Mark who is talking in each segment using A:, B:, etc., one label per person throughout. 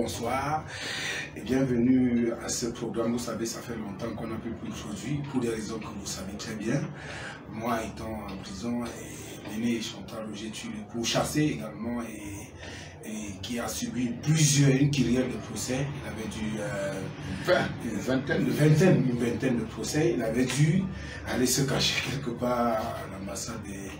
A: bonsoir et bienvenue à ce programme. Vous savez, ça fait longtemps qu'on n'a plus aujourd'hui, pour des raisons que vous savez très bien. Moi étant en prison et Néné Chantal Roger-Tulle pour chasser également et qui a subi une kyrielle de procès. Il avait dû une vingtaine de procès. Il avait dû aller se cacher quelque part à l'ambassade des,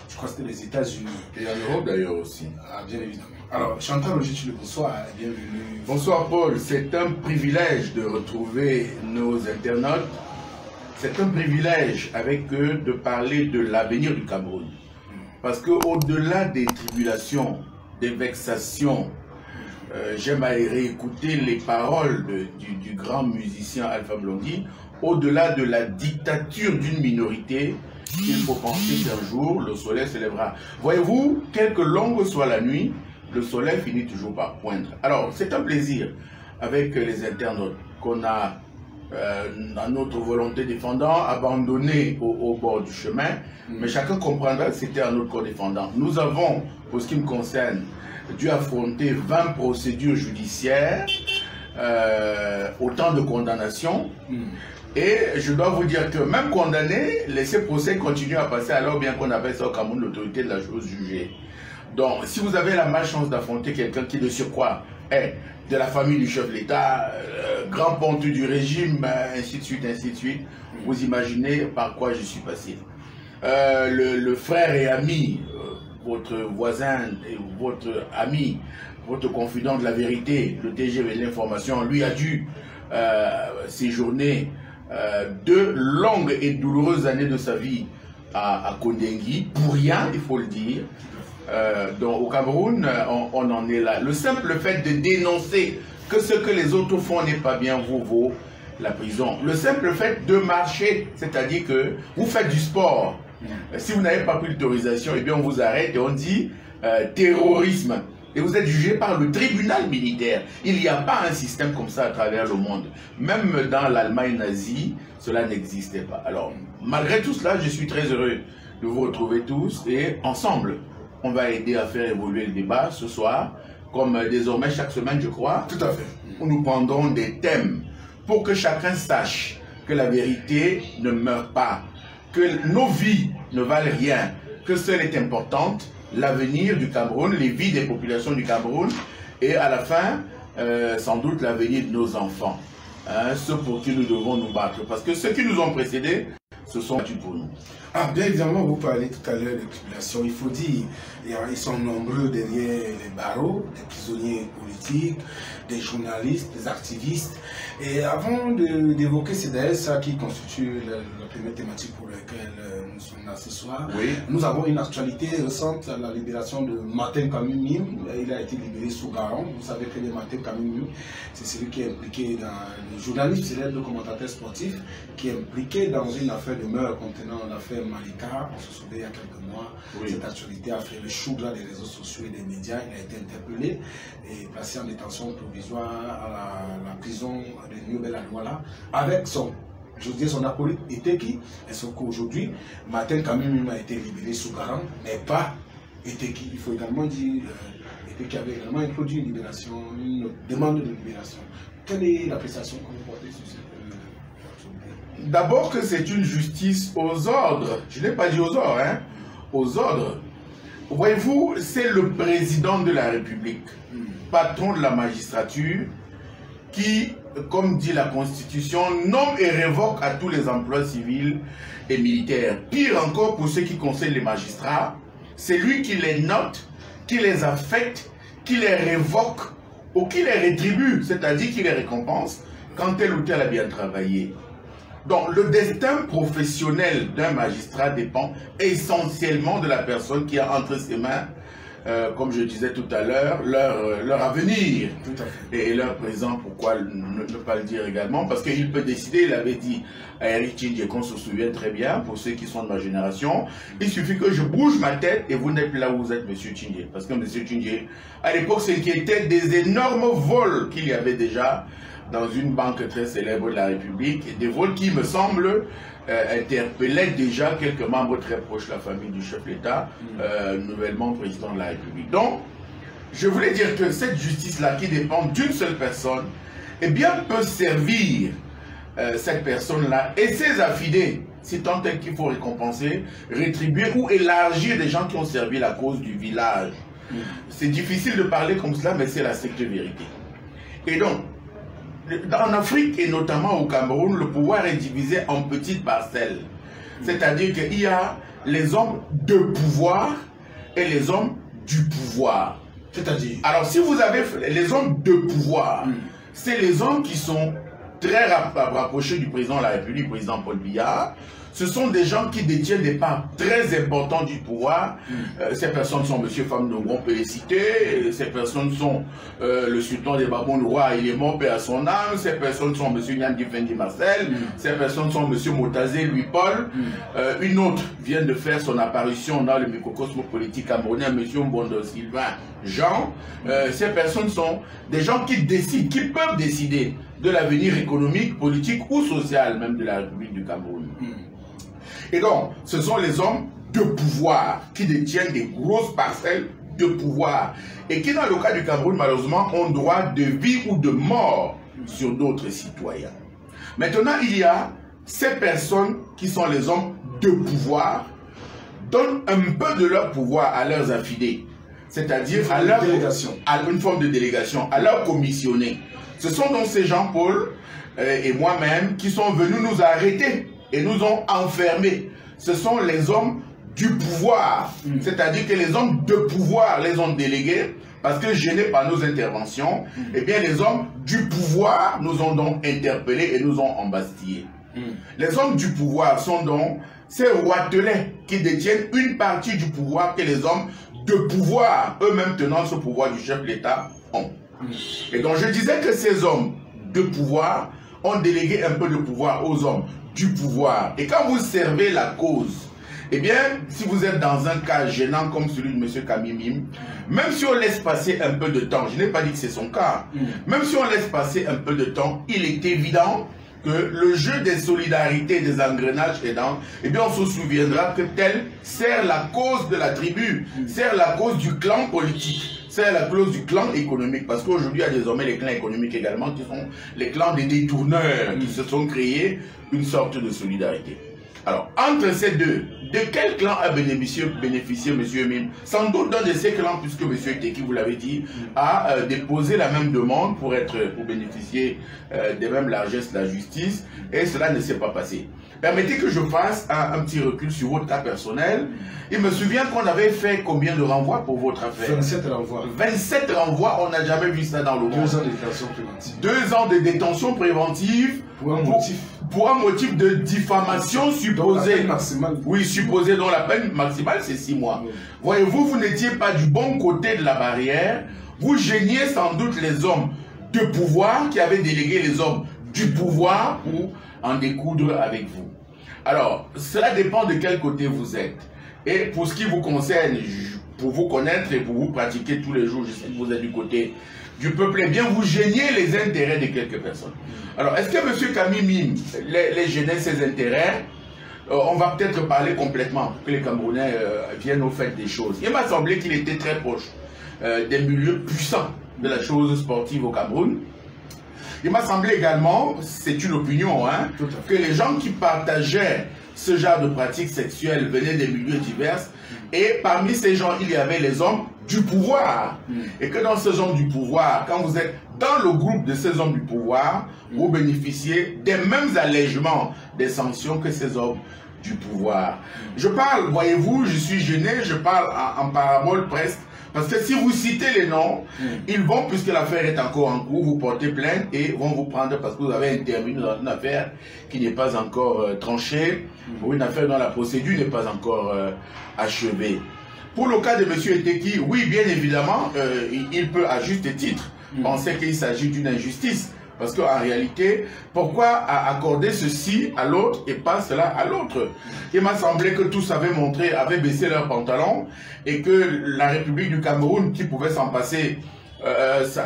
A: je crois que c'était les États-Unis.
B: Et en Europe d'ailleurs aussi.
A: Ah, bien évidemment. Alors, Chantal Roger-Tulle, bonsoir et bienvenue.
B: Bonsoir Paul, c'est un privilège de retrouver nos internautes. C'est un privilège avec eux de parler de l'avenir du Cameroun. Parce qu'au-delà des tribulations, des vexations, j'aime à réécouter les paroles du grand musicien Alpha Blondy, au-delà de la dictature d'une minorité, il faut penser qu'un jour, le soleil se lèvera. Voyez-vous, quelque longue soit la nuit, le soleil finit toujours par poindre. Alors, c'est un plaisir avec les internautes qu'on a, à notre volonté défendant, abandonné au bord du chemin. Mais chacun comprendra que c'était un autre corps défendant. Nous avons, pour ce qui me concerne, dû affronter 20 procédures judiciaires, autant de condamnations. Et je dois vous dire que même condamné, ces procès continuent à passer alors bien qu'on appelle ça au Cameroun l'autorité de la chose jugée. Donc, si vous avez la malchance d'affronter quelqu'un qui de surcroît est de la famille du chef de l'État, grand pontu du régime, ainsi de suite, vous imaginez par quoi je suis passé. Le frère et ami, votre voisin et votre ami, votre confident de la vérité, le TGV de l'information, lui a dû séjourner 2 longues et douloureuses années de sa vie à Kondengui, pour rien, il faut le dire. Donc au Cameroun, on en est là. Le simple fait de dénoncer que ce que les autres font n'est pas bien vous vaut la prison. Le simple fait de marcher, c'est-à-dire que vous faites du sport. Si vous n'avez pas pris l'autorisation, eh bien on vous arrête et on dit terrorisme. Et vous êtes jugé par le tribunal militaire. Il n'y a pas un système comme ça à travers le monde. Même dans l'Allemagne nazie, cela n'existait pas. Alors, malgré tout cela, je suis très heureux de vous retrouver tous et ensemble, on va aider à faire évoluer le débat ce soir, comme désormais chaque semaine, je crois.
A: Tout à fait.
B: Nous prendrons des thèmes pour que chacun sache que la vérité ne meurt pas, que nos vies ne valent rien, que seule est importante l'avenir du Cameroun, les vies des populations du Cameroun, et à la fin, sans doute l'avenir de nos enfants. Ceux pour qui nous devons nous battre. Parce que ceux qui nous ont précédés, ce sont battus pour nous.
A: Ah, bien évidemment, vous parlez tout à l'heure de tribulation. Il faut dire, ils sont nombreux derrière les barreaux, des prisonniers politiques, des journalistes, des activistes. Et avant d'évoquer, c'est d'ailleurs ça qui constitue la première thématique pour laquelle nous sommes là ce soir.
B: Oui.
A: Nous avons une actualité récente, la libération de Martin Kamimim. Il a été libéré sous garant. Vous savez que Martin Kamimim, c'est celui qui est impliqué dans le journaliste, célèbre de commentateur sportif, qui est impliqué dans une affaire de meurtre contenant l'affaire Malika. On se souvient il y a quelques mois. Oui. Cette actualité a fait le chou des réseaux sociaux et des médias. Il a été interpellé et placé en détention provisoire à la prison de New-Bella-Douala avec son acolyte Eteki. Et sauf qu'aujourd'hui, Martin Kamimim a été libéré sous garant, mais pas Eteki. Il faut également dire Eteki avait également introduit une libération, une demande de libération. Quelle est l'appréciation que vous portez sur cette
B: D'abord que c'est une justice aux ordres. Je n'ai pas dit aux ordres, hein. Aux ordres. Voyez-vous, c'est le président de la République, patron de la magistrature, qui, comme dit la Constitution, nomme et révoque à tous les emplois civils et militaires. Pire encore pour ceux qui conseillent les magistrats, c'est lui qui les note, qui les affecte, qui les révoque ou qui les rétribue, c'est-à-dire qui les récompense quand tel ou tel a bien travaillé. Donc le destin professionnel d'un magistrat dépend essentiellement de la personne qui a entre ses mains, comme je disais tout à l'heure, leur avenir et leur présent. Pourquoi ne pas le dire également? Parce qu'il peut décider, il avait dit à Eric Tchindjé, qu'on se souvient très bien, pour ceux qui sont de ma génération, il suffit que je bouge ma tête et vous n'êtes plus là où vous êtes, monsieur Tchindjé. Parce que monsieur Tchindjé, à l'époque, c'est qui était des énormes vols qu'il y avait déjà dans une banque très célèbre de la République, et des vols qui, me semble, interpellaient déjà quelques membres très proches de la famille du chef de l'État, nouvellement président de la République. Donc, je voulais dire que cette justice-là, qui dépend d'une seule personne, eh bien, peut servir cette personne-là et ses affidés, si tant est qu'il faut récompenser, rétribuer ou élargir des gens qui ont servi la cause du village. C'est difficile de parler comme cela, mais c'est la stricte vérité. Et donc, en Afrique et notamment au Cameroun, le pouvoir est divisé en petites parcelles. C'est-à-dire qu'il y a les hommes de pouvoir et les hommes du pouvoir.
A: C'est-à-dire?
B: Alors, si vous avez les hommes de pouvoir, c'est les hommes qui sont très rapprochés du président de la République, le président Paul Biya. Ce sont des gens qui détiennent des parts très importantes du pouvoir. Ces personnes sont M. Famdongo, on peut les citer. Ces personnes sont le sultan des Babon Roi, il est mort, paix à son âme. Ces personnes sont M. Nyandi Fendi Marcel. Ces personnes sont M. Motazé Louis-Paul. Une autre vient de faire son apparition dans le microcosme politique camerounais, M. Mbondo Sylvain Jean. Ces personnes sont des gens qui décident, qui peuvent décider de l'avenir économique, politique ou social même de la République du Cameroun. Et donc, ce sont les hommes de pouvoir qui détiennent des grosses parcelles de pouvoir et qui, dans le cas du Cameroun, malheureusement, ont droit de vie ou de mort sur d'autres citoyens. Maintenant, il y a ces personnes qui sont les hommes de pouvoir, donnent un peu de leur pouvoir à leurs affidés, c'est-à-dire à leur délégation, à une forme de délégation, à leurs commissionnés. Ce sont donc ces Jean-Paul et moi-même qui sont venus nous arrêter et nous ont enfermés. Ce sont les hommes du pouvoir, c'est-à-dire que les hommes de pouvoir les ont délégués parce que gênés par nos interventions, eh bien les hommes du pouvoir nous ont donc interpellés et nous ont embastillés. Les hommes du pouvoir sont donc ces roitelets qui détiennent une partie du pouvoir que les hommes de pouvoir, eux-mêmes tenant ce pouvoir du chef de l'État, ont. Et donc je disais que ces hommes de pouvoir ont délégué un peu de pouvoir aux hommes du pouvoir. Et quand vous servez la cause, eh bien, si vous êtes dans un cas gênant comme celui de M. Kamimim, même si on laisse passer un peu de temps, je n'ai pas dit que c'est son cas, même si on laisse passer un peu de temps, il est évident que le jeu des solidarités, des engrenages aidants, eh bien, on se souviendra que tel sert la cause de la tribu, sert la cause du clan politique, sert la cause du clan économique, parce qu'aujourd'hui, il y a désormais les clans économiques également, qui sont les clans des détourneurs, qui se sont créés une sorte de solidarité. Alors, entre ces deux, de quel clan a bénéficié M. Mim? Sans doute d'un de ces clans, puisque M. Teki, vous l'avez dit, a déposé la même demande pour bénéficier des mêmes largesses de la justice, et cela ne s'est pas passé. Permettez que je fasse un petit recul sur votre cas personnel. Il me souvient qu'on avait fait combien de renvois pour votre affaire?
A: 27 renvois.
B: 27 renvois, on n'a jamais vu ça dans le monde.
A: 2 ans de détention préventive.
B: 2 ans de détention préventive. Pour un motif de diffamation supposé. Oui, supposé, dont la peine maximale c'est 6 mois. Oui. Voyez-vous, vous n'étiez pas du bon côté de la barrière. Vous gêniez sans doute les hommes de pouvoir qui avaient délégué les hommes du pouvoir pour en découdre avec vous. Alors, cela dépend de quel côté vous êtes. Et pour ce qui vous concerne, pour vous connaître et pour vous pratiquer tous les jours, je sais que vous êtes du côté du peuple, eh bien vous gênez les intérêts de quelques personnes. Alors, est-ce que M. Kamimim les gênait ses intérêts? On va peut-être parler complètement pour que les Camerounais viennent au fait des choses. Il m'a semblé qu'il était très proche des milieux puissants de la chose sportive au Cameroun. Il m'a semblé également, c'est une opinion, hein, que les gens qui partageaient ce genre de pratiques sexuelles venaient des milieux divers. Et parmi ces gens, il y avait les hommes du pouvoir. Et que dans ces hommes du pouvoir, quand vous êtes dans le groupe de ces hommes du pouvoir, vous bénéficiez des mêmes allègements des sanctions que ces hommes du pouvoir. Je parle, voyez-vous, je suis gêné, je parle en parabole presque. Parce que si vous citez les noms, ils vont, puisque l'affaire est encore en cours, vous porter plainte et vont vous prendre parce que vous avez intervenu dans une affaire qui n'est pas encore tranchée, ou une affaire dont la procédure n'est pas encore achevée. Pour le cas de M. Eteki, oui, bien évidemment, il peut à juste titre penser qu'il s'agit d'une injustice. Parce qu'en réalité, pourquoi accorder ceci à l'autre et pas cela à l'autre? Il m'a semblé que tous avaient baissé leurs pantalons et que la République du Cameroun, qui pouvait s'en passer,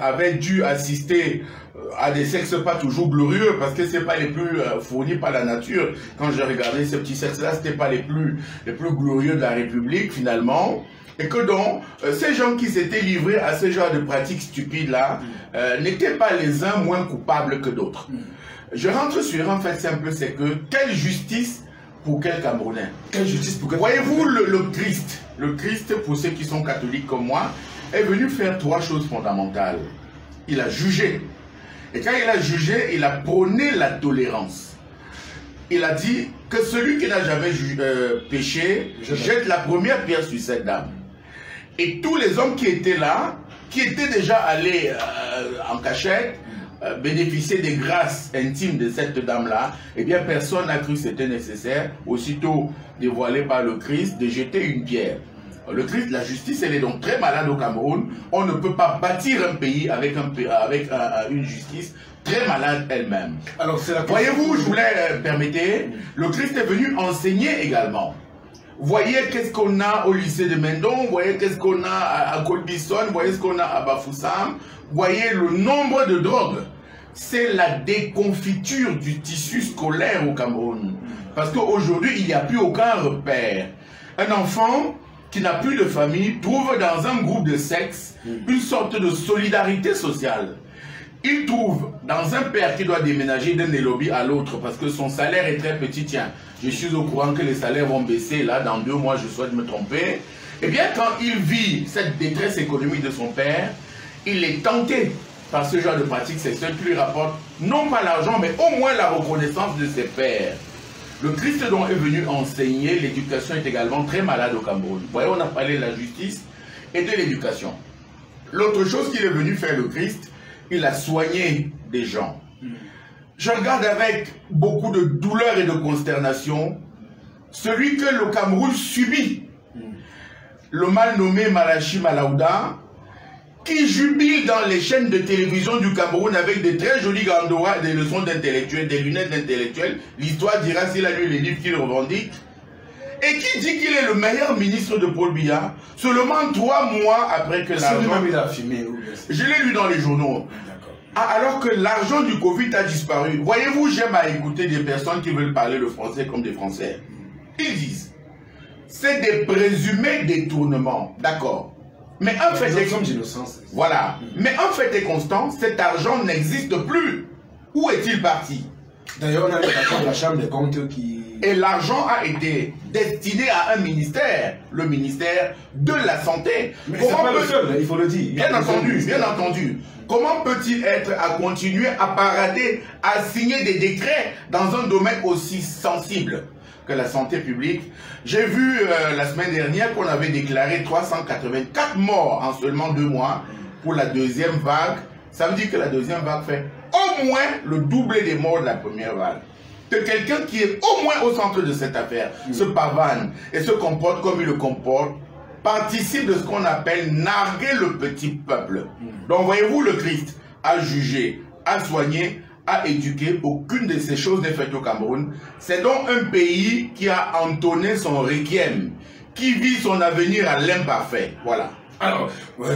B: avait dû assister à des sexes pas toujours glorieux, parce que c'est pas les plus fournis par la nature. Quand j'ai regardé ces petits sexes-là, c'était pas les plus glorieux de la République, finalement. Et que donc, ces gens qui s'étaient livrés à ce genre de pratiques stupides-là n'étaient pas les uns moins coupables que d'autres. Je rentre sur un fait simple, c'est que quelle justice pour quel Camerounais?
A: Quelle justice pour quel
B: Voyez-vous, le Christ, pour ceux qui sont catholiques comme moi, est venu faire 3 choses fondamentales. Il a jugé. Et quand il a jugé, il a prôné la tolérance. Il a dit que celui qui n'a jamais péché jette la première pierre sur cette dame. Et tous les hommes qui étaient là, qui étaient déjà allés en cachette, bénéficier des grâces intimes de cette dame-là, eh bien personne n'a cru que c'était nécessaire, aussitôt dévoilé par le Christ, de jeter une pierre. Le Christ, la justice, elle est donc très malade au Cameroun. On ne peut pas bâtir un pays avec une justice très malade elle-même. Alors, voyez-vous, je voulais permettez, le Christ est venu enseigner également. Voyez qu'est-ce qu'on a au lycée de Mendon, voyez qu'est-ce qu'on a à Colbison, voyez ce qu'on a à Bafoussam, voyez le nombre de drogues. C'est la déconfiture du tissu scolaire au Cameroun. Parce qu'aujourd'hui, il n'y a plus aucun repère. Un enfant qui n'a plus de famille trouve dans un groupe de sexe une sorte de solidarité sociale. Il trouve dans un père qui doit déménager d'un Nairobi à l'autre parce que son salaire est très petit. Tiens, je suis au courant que les salaires vont baisser là dans 2 mois, je souhaite me tromper. Eh bien, quand il vit cette détresse économique de son père, il est tenté par ce genre de pratique sexuelle qui lui rapporte non pas l'argent, mais au moins la reconnaissance de ses pères. Le Christ donc est venu enseigner, l'éducation est également très malade au Cameroun. Vous voyez, on a parlé de la justice et de l'éducation. L'autre chose qu'il est venu faire le Christ, il a soigné des gens. Je regarde avec beaucoup de douleur et de consternation celui que le Cameroun subit. Le mal nommé Malachi Malaouda, qui jubile dans les chaînes de télévision du Cameroun avec des très jolis gandois, des leçons d'intellectuels, des lunettes d'intellectuels. L'histoire dira s'il a lu les livres qu'il revendique. Et qui dit qu'il est le meilleur ministre de Paul Biya, seulement 3 mois après que l'argent... Je l'ai lu dans les journaux. Alors que l'argent du Covid a disparu. Voyez-vous, j'aime à écouter des personnes qui veulent parler le français comme des Français. Ils disent, c'est des présumés détournements. D'accord. Mais un fait est constant. Voilà. Mais un fait est constant, cet argent n'existe plus. Où est-il parti?
A: D'ailleurs, on a la Chambre des comptes qui...
B: Et l'argent a été destiné à un ministère, le ministère de la Santé.
A: Mais c'est pas le seul, il faut le dire.
B: Bien entendu, bien entendu. Comment peut-il être à continuer à parader, à signer des décrets dans un domaine aussi sensible que la santé publique? J'ai vu la semaine dernière qu'on avait déclaré 384 morts en seulement 2 mois pour la 2e vague. Ça veut dire que la 2e vague fait au moins le double des morts de la première vague. Que quelqu'un qui est au moins au centre de cette affaire se pavane et se comporte comme il le comporte, participe de ce qu'on appelle narguer le petit peuple. Donc voyez-vous, le Christ a jugé, a soigné, a éduqué. Aucune de ces choses n'est faite au Cameroun. C'est donc un pays qui a entonné son requiem, qui vit son avenir à l'imparfait. Voilà.
A: Alors,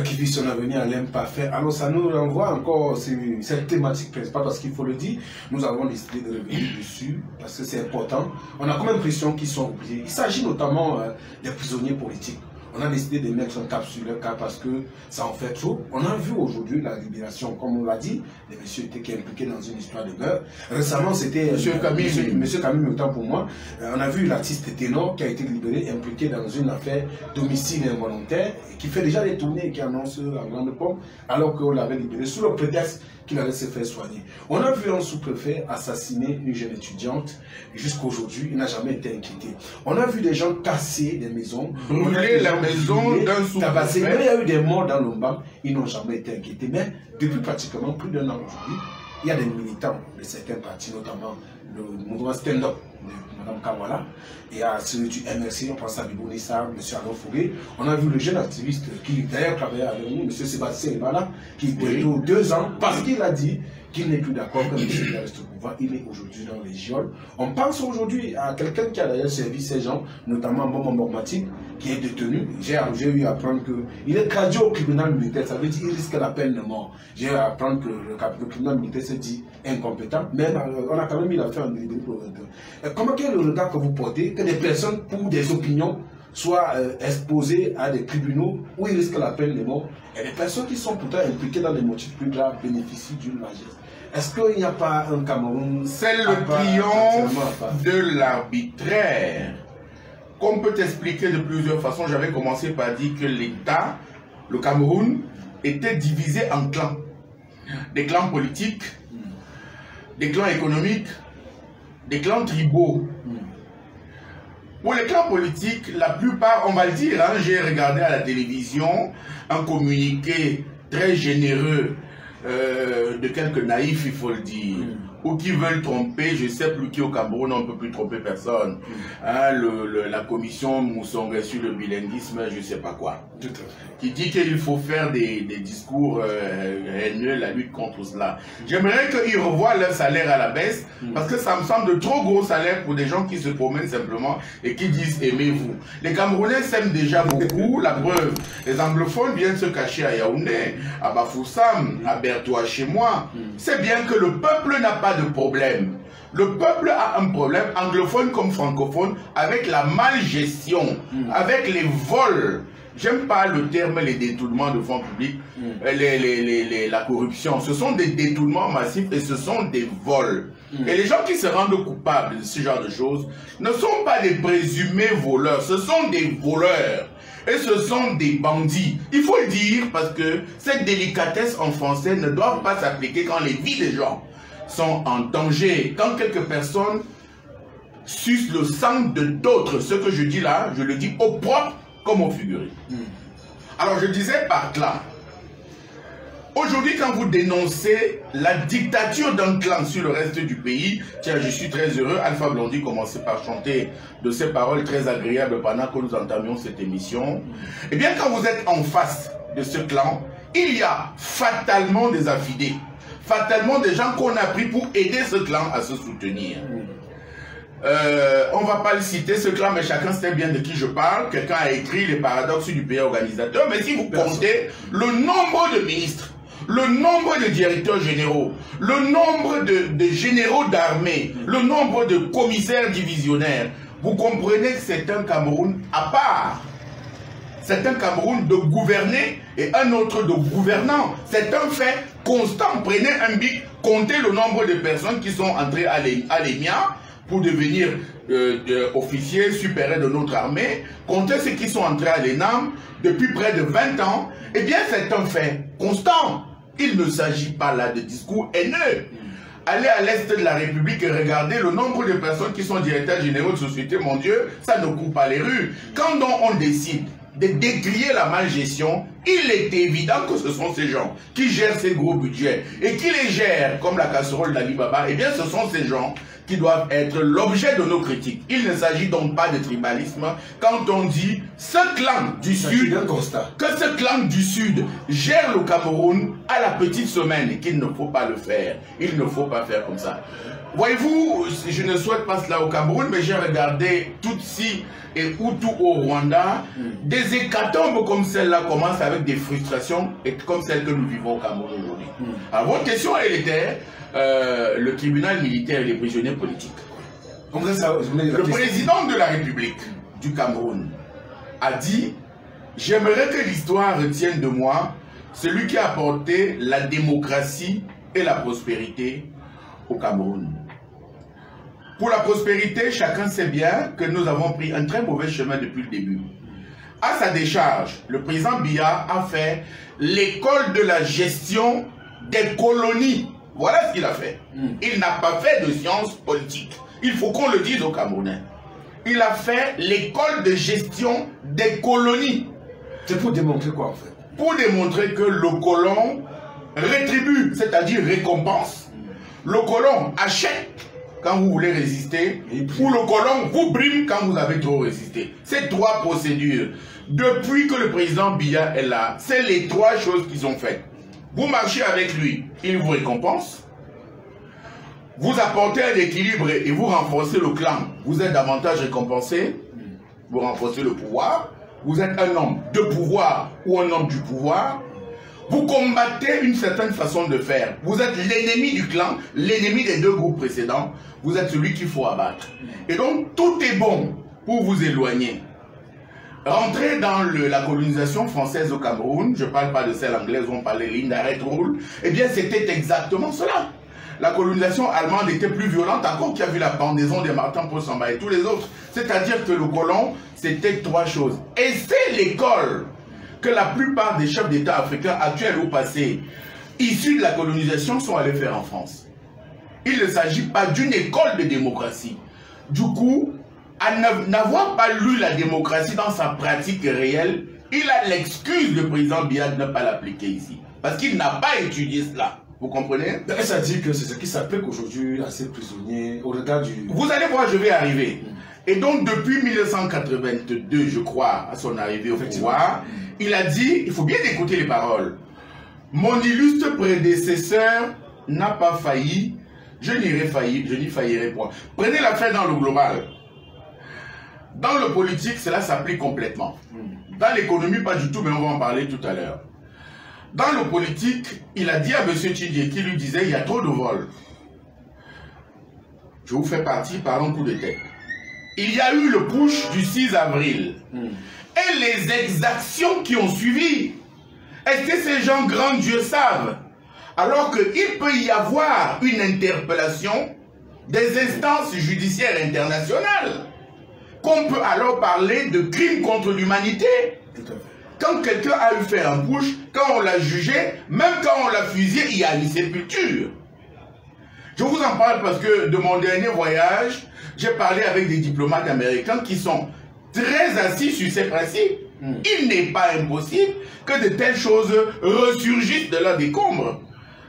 A: qui vit son avenir à l'imparfait. Alors, ça nous renvoie encore cette thématique principale, parce qu'il faut le dire, nous avons décidé de revenir dessus, parce que c'est important. On a comme impression qu'ils sont oubliés. Il s'agit notamment des prisonniers politiques. On a décidé de mettre un cap sur le cas parce que ça en fait trop. On a vu aujourd'hui la libération, comme on l'a dit, les messieurs étaient impliqués dans une histoire de meurtre. Récemment, c'était Monsieur Camille, autant pour moi. On a vu l'artiste ténor qui a été libéré, impliqué dans une affaire d'homicide involontaire, qui fait déjà des tournées, qui annonce la grande pompe, alors qu'on l'avait libéré sous le prétexte qu'il allait se faire soigner. On a vu un sous-préfet assassiner une jeune étudiante. Jusqu'à aujourd'hui, il n'a jamais été inquiété. On a vu des gens casser des maisons,
B: brûler la maison d'un sous-préfet.
A: Il y a eu des morts dans l'Ombam, ils n'ont jamais été inquiétés. Mais depuis pratiquement plus d'1 an aujourd'hui, il y a des militants de certains partis, notamment le mouvement stand-up de Mme Kawala, et à celui du MRC, on pense à Bibou Nissa, M. Alain Fouré. On a vu le jeune activiste qui d'ailleurs travaillait avec nous, M. Sébastien Ebala, qui bientôt 2 ans, parce qu'il a dit qu'il n'est plus d'accord que M. reste au pouvoir, il est aujourd'hui dans les geôles. On pense aujourd'hui à quelqu'un qui a d'ailleurs servi ces gens, notamment Bobo Mormatique, qui est détenu. J'ai eu à apprendre qu'il est gradué au tribunal militaire, ça veut dire qu'il risque la peine de mort. J'ai eu à apprendre que le tribunal militaire se dit incompétent, mais on a quand même mis l'affaire en délibéré pour le. Comment quel est le regard que vous portez que des personnes pour des opinions soient exposés à des tribunaux où ils risquent la peine de mort, et les personnes qui sont pourtant impliquées dans des motifs plus graves bénéficient d'une largesse. Est-ce qu'il n'y a pas un Cameroun?
B: C'est le triomphe de l'arbitraire qu'on peut expliquer de plusieurs façons. J'avais commencé par dire que l'État, le Cameroun, était divisé en clans. Des clans politiques, des clans économiques, des clans tribaux. Pour les clans politiques, la plupart, on va le dire, hein, j'ai regardé à la télévision un communiqué très généreux de quelques naïfs, il faut le dire, ou qui veulent tromper, je ne sais plus qui au Cameroun, on ne peut plus tromper personne. Hein, la commission Moussongue sur le bilinguisme, je ne sais pas quoi.
A: Tout à fait.
B: Qui dit qu'il faut faire des discours haineux, la lutte contre cela. J'aimerais qu'ils revoient leur salaire à la baisse, parce que ça me semble de trop gros salaire pour des gens qui se promènent simplement et qui disent aimez-vous. Les Camerounais s'aiment déjà beaucoup, la preuve. Les anglophones viennent se cacher à Yaoundé, à Bafoussam, à Bertois chez moi. C'est bien que le peuple n'a pas de problème. Le peuple a un problème, anglophone comme francophone, avec la malgestion, avec les vols. J'aime pas le terme les détournements de fonds publics, la corruption. Ce sont des détournements massifs et ce sont des vols. Et les gens qui se rendent coupables de ce genre de choses ne sont pas des présumés voleurs, ce sont des voleurs. Et ce sont des bandits. Il faut le dire parce que cette délicatesse en français ne doit pas s'appliquer quand les vies des gens sont en danger. Quand quelques personnes sucent le sang de d'autres, ce que je dis là, je le dis au propre comme au figuré. Alors je disais par là, aujourd'hui quand vous dénoncez la dictature d'un clan sur le reste du pays, tiens je suis très heureux, Alpha Blondy commençait par chanter de ces paroles très agréables pendant que nous entamions cette émission. Eh bien quand vous êtes en face de ce clan, il y a fatalement des affidés, fatalement des gens qu'on a pris pour aider ce clan à se soutenir. On ne va pas le citer ce clan, mais chacun sait bien de qui je parle. Quelqu'un a écrit les paradoxes du pays organisateur. Mais si vous comptez le nombre de ministres, le nombre de directeurs généraux, le nombre de généraux d'armée, le nombre de commissaires divisionnaires, vous comprenez que c'est un Cameroun à part. C'est un Cameroun de gouverner et un autre de gouvernant. C'est un fait constant. Prenez un bic, comptez le nombre de personnes qui sont entrées à l'EMIA pour devenir officiers supérieurs de notre armée, comptez ceux qui sont entrés à l'ENAM depuis près de 20 ans, eh bien c'est un fait constant. Il ne s'agit pas là de discours haineux. Allez à l'est de la République et regardez le nombre de personnes qui sont directeurs généraux de société, mon Dieu, ça ne court pas les rues. Quand donc on décide de décrier la malgestion, il est évident que ce sont ces gens qui gèrent ces gros budgets et qui les gèrent comme la casserole d'Ali Baba, eh bien ce sont ces gens qui doivent être l'objet de nos critiques. Il ne s'agit donc pas de tribalisme quand on dit ce clan du Sud, que ce clan du Sud gère le Cameroun à la petite semaine et qu'il ne faut pas le faire. Il ne faut pas faire comme ça. Voyez-vous, je ne souhaite pas cela au Cameroun, mais j'ai regardé Tutsi et Hutu au Rwanda. Des hécatombes comme celle-là commencent avec des frustrations et comme celle que nous vivons au Cameroun aujourd'hui. Alors votre question, elle était le tribunal militaire et les prisonniers politiques. Le président de la République du Cameroun a dit « J'aimerais que l'histoire retienne de moi celui qui a apporté la démocratie et la prospérité au Cameroun. » Pour la prospérité, chacun sait bien que nous avons pris un très mauvais chemin depuis le début. À sa décharge, le président Biya a fait l'école de la gestion des colonies. Voilà ce qu'il a fait. Il n'a pas fait de sciences politiques. Il faut qu'on le dise aux Camerounais. Il a fait l'école de gestion des colonies.
A: C'est pour démontrer quoi en fait?
B: Pour démontrer que le colon rétribue, c'est-à-dire récompense. Le colon achète quand vous voulez résister, ou le colon vous brime quand vous avez trop résisté. Ces trois procédures, depuis que le président Biya est là, c'est les trois choses qu'ils ont faites. Vous marchez avec lui, il vous récompense. Vous apportez un équilibre et vous renforcez le clan. Vous êtes davantage récompensé. Vous renforcez le pouvoir. Vous êtes un homme de pouvoir ou un homme du pouvoir. Vous combattez une certaine façon de faire. Vous êtes l'ennemi du clan, l'ennemi des deux groupes précédents. Vous êtes celui qu'il faut abattre. Et donc, tout est bon pour vous éloigner. rentrer dans la colonisation française au Cameroun, je ne parle pas de celle anglaise où on parlait l'Indirect Rule, eh bien c'était exactement cela. La colonisation allemande était plus violente encore, qui a vu la pendaison des Martin Paul Samba et tous les autres. C'est-à-dire que le colon, c'était trois choses. Et c'est l'école que la plupart des chefs d'État africains actuels ou passés, issus de la colonisation, sont allés faire en France. Il ne s'agit pas d'une école de démocratie. Du coup, à n'avoir pas lu la démocratie dans sa pratique réelle, il a l'excuse, le président Biya, de ne pas l'appliquer ici. Parce qu'il n'a pas étudié cela. Vous comprenez?
A: Ça dit que c'est ce qui s'applique aujourd'hui à ces prisonniers au regard du...
B: Vous allez voir, je vais arriver. Et donc, depuis 1982, je crois, à son arrivée au pouvoir, il a dit, il faut bien écouter les paroles. Mon illustre prédécesseur n'a pas failli, je n'y faillirai point. Prenez l'affaire dans le global. Dans le politique, cela s'applique complètement. Dans l'économie, pas du tout, mais on va en parler tout à l'heure. Dans le politique, il a dit à M. Tchidje, qui lui disait, il y a trop de vols. Je vous fais partie, parlons coup de tête. Il y a eu le push du 6 avril. Et les exactions qui ont suivi. Est-ce que ces gens, grand Dieu, savent? Alors qu'il peut y avoir une interpellation des instances judiciaires internationales. Qu'on peut alors parler de crimes contre l'humanité. Quand quelqu'un a eu fait un push, quand on l'a jugé, même quand on l'a fusillé, il y a une sépulture. Je vous en parle parce que de mon dernier voyage, j'ai parlé avec des diplomates américains qui sont très assis sur ces principes. Il n'est pas impossible que de telles choses ressurgissent de leur décombre.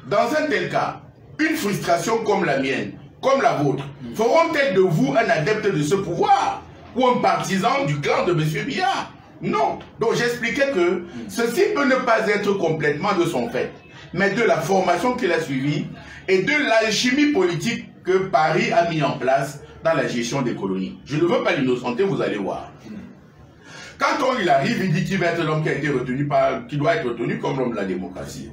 B: Dans un tel cas, une frustration comme la mienne, comme la vôtre, feront-elles de vous un adepte de ce pouvoir ou un partisan du clan de M. Biya? Non. Donc j'expliquais que ceci peut ne pas être complètement de son fait, mais de la formation qu'il a suivie et de l'alchimie politique que Paris a mis en place dans la gestion des colonies. Je ne veux pas l'innocenter, vous allez voir. Quand il arrive, il dit qu'il va être l'homme qui a été retenu qui doit être retenu comme l'homme de la démocratie.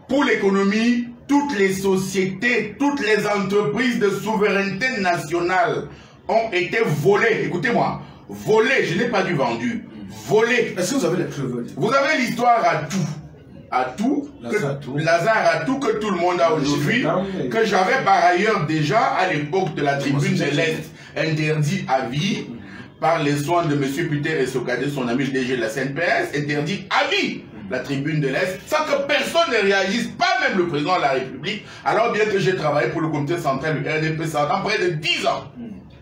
B: Pour l'économie, toutes les sociétés, toutes les entreprises de souveraineté nationale ont été volées. Écoutez-moi, volées, je n'ai pas dit vendues. Volées.
A: Est-ce que vous avez les preuves?
B: Vous avez l'histoire à tout. Lazare Atou, que tout le monde a aujourd'hui, que j'avais par ailleurs déjà à l'époque de la tribune de l'Est interdit à vie par les soins de M. Peter et Sokade, son ami le DG de la CNPS, interdit à vie la tribune de l'Est, sans que personne ne réagisse, pas même le président de la République, alors bien que j'ai travaillé pour le comité central du RDP pendant près de 10 ans.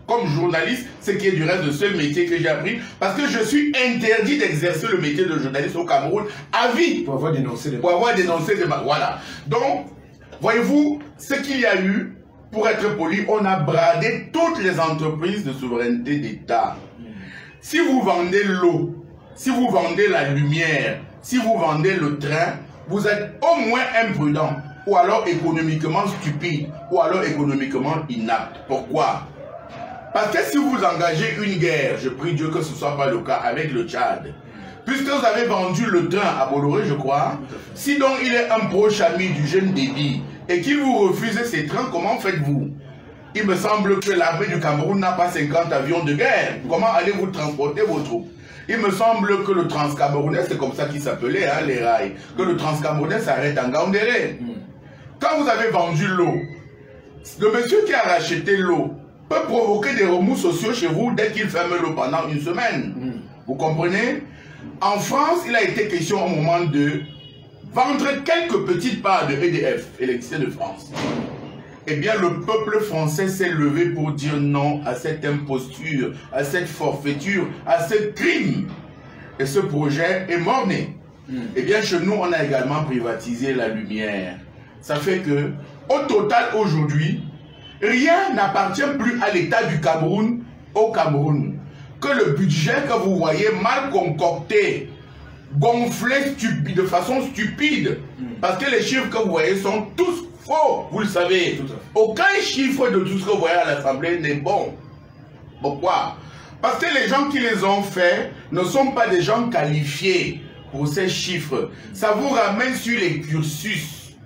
B: Comme journaliste, ce qui est du reste le seul métier que j'ai appris, parce que je suis interdit d'exercer le métier de journaliste au Cameroun à vie.
A: Pour avoir dénoncé
B: des voilà. Donc, voyez-vous, ce qu'il y a eu, pour être poli, on a bradé toutes les entreprises de souveraineté d'État. Si vous vendez l'eau, si vous vendez la lumière, si vous vendez le train, vous êtes au moins imprudent, ou alors économiquement stupide, ou alors économiquement inapte. Pourquoi? Parce que si vous engagez une guerre, je prie Dieu que ce ne soit pas le cas avec le Tchad, puisque vous avez vendu le train à Bolloré, je crois, si donc il est un proche ami du jeune Déby et qu'il vous refuse ces trains, comment faites-vous? Il me semble que l'armée du Cameroun n'a pas 50 avions de guerre. Comment allez-vous transporter vos troupes? Il me semble que le Transcamerounais, c'est comme ça qu'il s'appelait, hein, les rails, que le Transcamerounais s'arrête en Gaoundéré. Quand vous avez vendu l'eau, le monsieur qui a racheté l'eau peut provoquer des remous sociaux chez vous dès qu'il ferme l'eau pendant une semaine. Vous comprenez? En France, il a été question au moment de vendre quelques petites parts de EDF, Électricité de France. Eh bien, le peuple français s'est levé pour dire non à cette imposture, à cette forfaiture, à ce crime. Et ce projet est mort-né. Eh bien, chez nous, on a également privatisé la lumière. Ça fait que, au total, aujourd'hui, rien n'appartient plus à l'État du Cameroun au Cameroun. Que le budget que vous voyez mal concocté, gonflé de façon stupide, parce que les chiffres que vous voyez sont tous faux, vous le savez. Aucun chiffre de tout ce que vous voyez à l'Assemblée n'est bon. Pourquoi? Parce que les gens qui les ont faits ne sont pas des gens qualifiés pour ces chiffres. Ça vous ramène sur les cursus.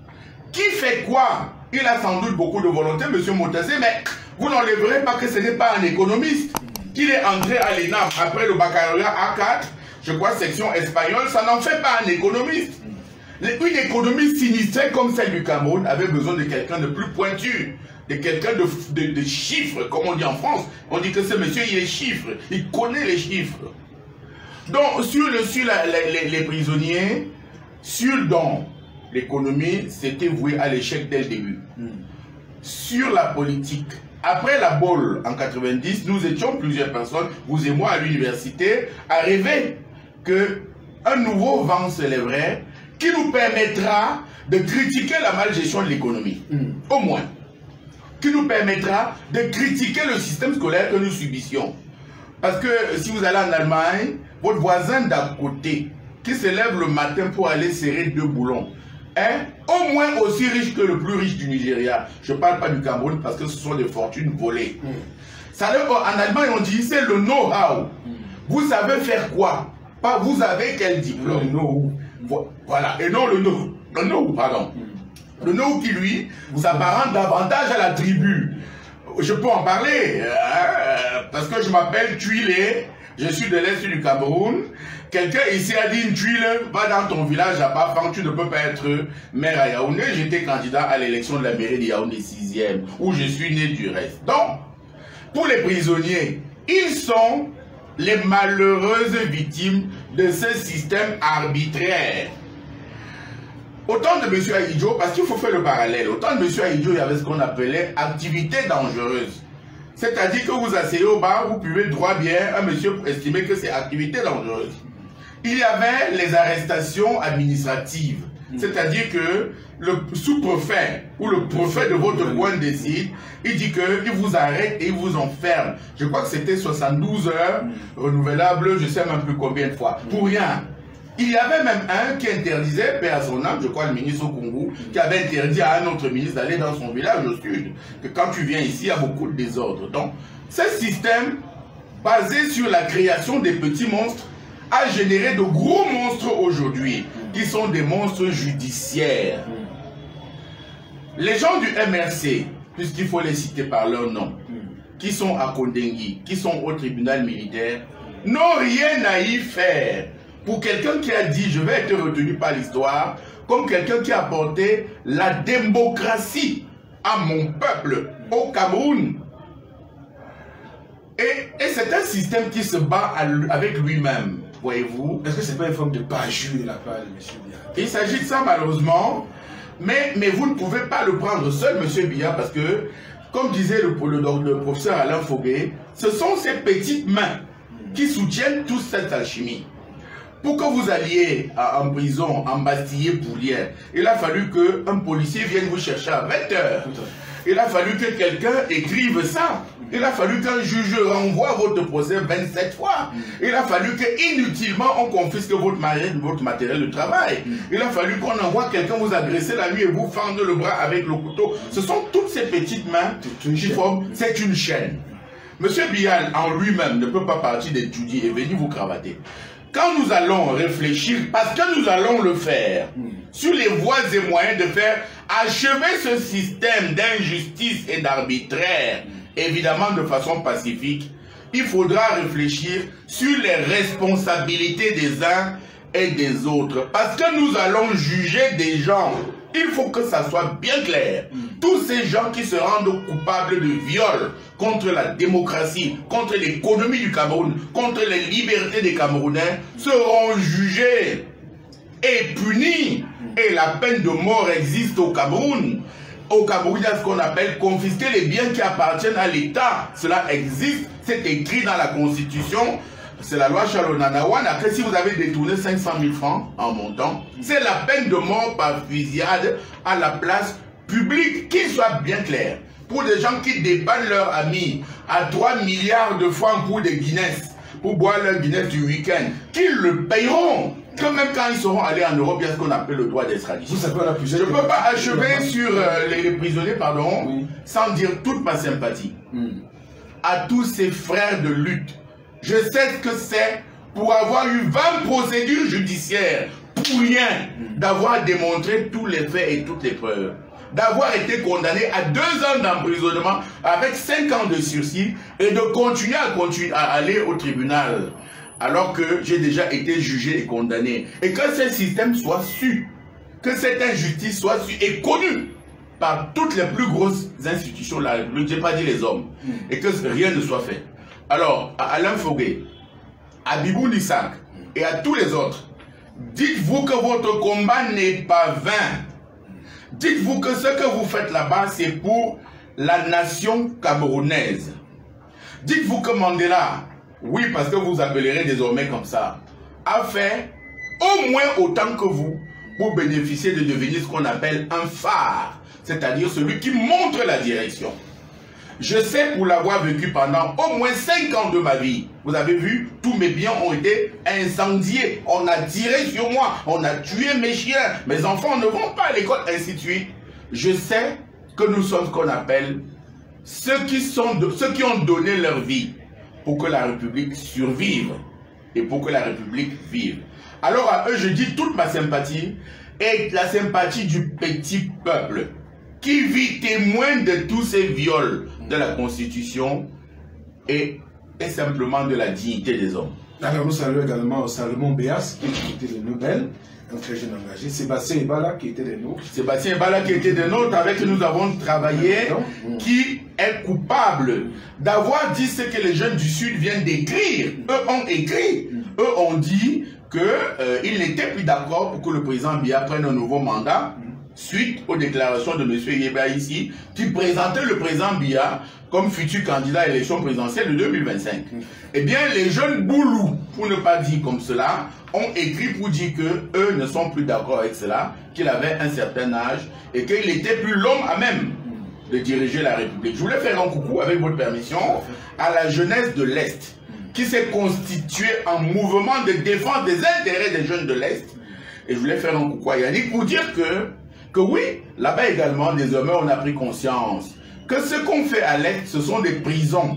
B: Qui fait quoi? Il a sans doute beaucoup de volonté, M. Moutazé, mais vous n'enlèverez pas que ce n'est pas un économiste. qu'il est entré à l'ENAM après le baccalauréat A4, je crois section espagnole, ça n'en fait pas un économiste. Une économie sinistrée comme celle du Cameroun avait besoin de quelqu'un de plus pointu, de quelqu'un de chiffres, comme on dit en France. On dit que ce monsieur, il est chiffre, il connaît les chiffres. Donc, sur les prisonniers, dans l'économie, c'était voué à l'échec dès le début. Sur la politique, après la bolle en 90, nous étions plusieurs personnes, vous et moi à l'université, à rêver qu'un nouveau vent se lèverait qui nous permettra de critiquer la malgestion de l'économie. Au moins. Qui nous permettra de critiquer le système scolaire que nous subissions. Parce que si vous allez en Allemagne, votre voisin d'à côté, qui se lève le matin pour aller serrer 2 boulons, est au moins aussi riche que le plus riche du Nigeria. Je ne parle pas du Cameroun parce que ce sont des fortunes volées. En Allemagne, on dit c'est le know-how. Vous savez faire quoi? Pas vous avez quel diplôme. Voilà. Et non le know, pardon. Le know qui, lui, s'apparente davantage à la tribu. Je peux en parler, parce que je m'appelle Tuile, je suis de l'Est du Cameroun. Quelqu'un ici a dit une tuile, va dans ton village à Bafang, tu ne peux pas être maire à Yaoundé. J'étais candidat à l'élection de la mairie de Yaoundé 6e, où je suis né du reste. Donc, pour les prisonniers, ils sont les malheureuses victimes de ce système arbitraire. Autant de M. Ahidjo, parce qu'il faut faire le parallèle, autant de M. Ahidjo, il y avait ce qu'on appelait activité dangereuse. C'est-à-dire que vous asseyez au bar, vous buvez droit bien, un monsieur estimait que c'est activité dangereuse. Il y avait les arrestations administratives. C'est-à-dire que le sous-préfet ou le préfet de votre coin décide, il dit qu'il vous arrête et il vous enferme. Je crois que c'était 72 heures renouvelables, je ne sais même plus combien de fois. Pour rien. Il y avait même un qui interdisait, paix à son âme, je crois le ministre au Congo, qui avait interdit à un autre ministre d'aller dans son village au sud. Que quand tu viens ici, il y a beaucoup de désordre. Donc, ce système, basé sur la création des petits monstres, a généré de gros monstres aujourd'hui, qui sont des monstres judiciaires. Les gens du MRC, puisqu'il faut les citer par leur nom, qui sont à Kondengui, qui sont au tribunal militaire, n'ont rien à y faire. Pour quelqu'un qui a dit, je vais être retenu par l'histoire, comme quelqu'un qui a apporté la démocratie à mon peuple, au Cameroun. Et c'est un système qui se bat avec lui-même, voyez-vous.
A: Est-ce que ce n'est pas une forme de parjure de la part de M. Biya?
B: Il s'agit de ça malheureusement, mais vous ne pouvez pas le prendre seul, M. Biya, parce que, comme disait le professeur Alain Foguet, ce sont ces petites mains qui soutiennent toute cette alchimie. Pour que vous alliez en prison, embastillé pour hier, il a fallu qu'un policier vienne vous chercher à 20 heures. Il a fallu que quelqu'un écrive ça. Il a fallu qu'un juge renvoie votre procès 27 fois. Il a fallu que inutilement on confisque votre matériel de travail. Il a fallu qu'on envoie quelqu'un vous agresser la nuit et vous fendre le bras avec le couteau. Ce sont toutes ces petites mains qui forment, c'est une chaîne. Monsieur Biya en lui-même ne peut pas partir d'étudier et venir vous cravater. Quand nous allons réfléchir, parce que nous allons le faire, sur les voies et moyens de faire achever ce système d'injustice et d'arbitraire, évidemment de façon pacifique, il faudra réfléchir sur les responsabilités des uns et des autres. Parce que nous allons juger des gens. Il faut que ça soit bien clair. Tous ces gens qui se rendent coupables de viol contre la démocratie, contre l'économie du Cameroun, contre les libertés des Camerounais, seront jugés et punis. Et la peine de mort existe au Cameroun. Au Cameroun, il y a ce qu'on appelle confisquer les biens qui appartiennent à l'État. Cela existe, c'est écrit dans la Constitution. C'est la loi Chalonanawan. Après, si vous avez détourné 500 000 francs en montant, c'est la peine de mort par fusillade à la place publique. Qu'il soit bien clair. Pour des gens qui dépannent leurs amis à 3 milliards de francs pour des Guinness, pour boire leur Guinness du week-end, qu'ils le payeront. Que même quand ils seront allés en Europe, il y a ce qu'on appelle le droit d'extradition. Je ne peux pas achever sur les prisonniers, pardon, sans dire toute ma sympathie à tous ces frères de lutte. Je sais ce que c'est pour avoir eu 20 procédures judiciaires pour rien, d'avoir démontré tous les faits et toutes les preuves. d'avoir été condamné à 2 ans d'emprisonnement avec 5 ans de sursis et de continuer à aller au tribunal alors que j'ai déjà été jugé et condamné. Et que ce système soit su, que cette injustice soit su et connue par toutes les plus grosses institutions de la République, je n'ai pas dit les hommes, et que rien ne soit fait. Alors, à Alain Fogué, à Bibou Nissak et à tous les autres, dites-vous que votre combat n'est pas vain. Dites-vous que ce que vous faites là-bas, c'est pour la nation camerounaise. Dites-vous que Mandela, oui, parce que vous appellerez désormais comme ça, a fait au moins autant que vous pour bénéficier de devenir ce qu'on appelle un phare, c'est-à-dire celui qui montre la direction. Je sais pour l'avoir vécu pendant au moins 5 ans de ma vie. Vous avez vu, tous mes biens ont été incendiés. On a tiré sur moi, on a tué mes chiens. Mes enfants ne vont pas à l'école, ainsi de suite. Je sais que nous sommes ce qu'on appelle ceux qui ont donné leur vie pour que la République survive et pour que la République vive. Alors à eux, je dis toute ma sympathie et la sympathie du petit peuple qui vit témoin de tous ces viols de la Constitution et simplement de la dignité des hommes.
A: Alors nous saluons également Salomon Béas, qui était le Nobel, un très jeune engagé, Sébastien Ebala qui était des nôtres.
B: Sébastien Ebala qui était des nôtres, avec qui nous avons travaillé, qui est coupable d'avoir dit ce que les jeunes du Sud viennent d'écrire. Eux ont écrit, eux ont dit qu'ils n'étaient plus d'accord pour que le président Biya prenne un nouveau mandat, suite aux déclarations de M. Yeba ici, qui présentait le président Biya comme futur candidat à l'élection présidentielle de 2025. Eh bien, les jeunes boulous, pour ne pas dire comme cela, ont écrit pour dire qu'eux ne sont plus d'accord avec cela, qu'il avait un certain âge et qu'il n'était plus l'homme à même de diriger la République. Je voulais faire un coucou, avec votre permission, à la jeunesse de l'Est, qui s'est constituée en mouvement de défense des intérêts des jeunes de l'Est. Et je voulais faire un coucou à Yannick pour dire que oui, là-bas également, désormais, on a pris conscience que ce qu'on fait à l'Est, ce sont des prisons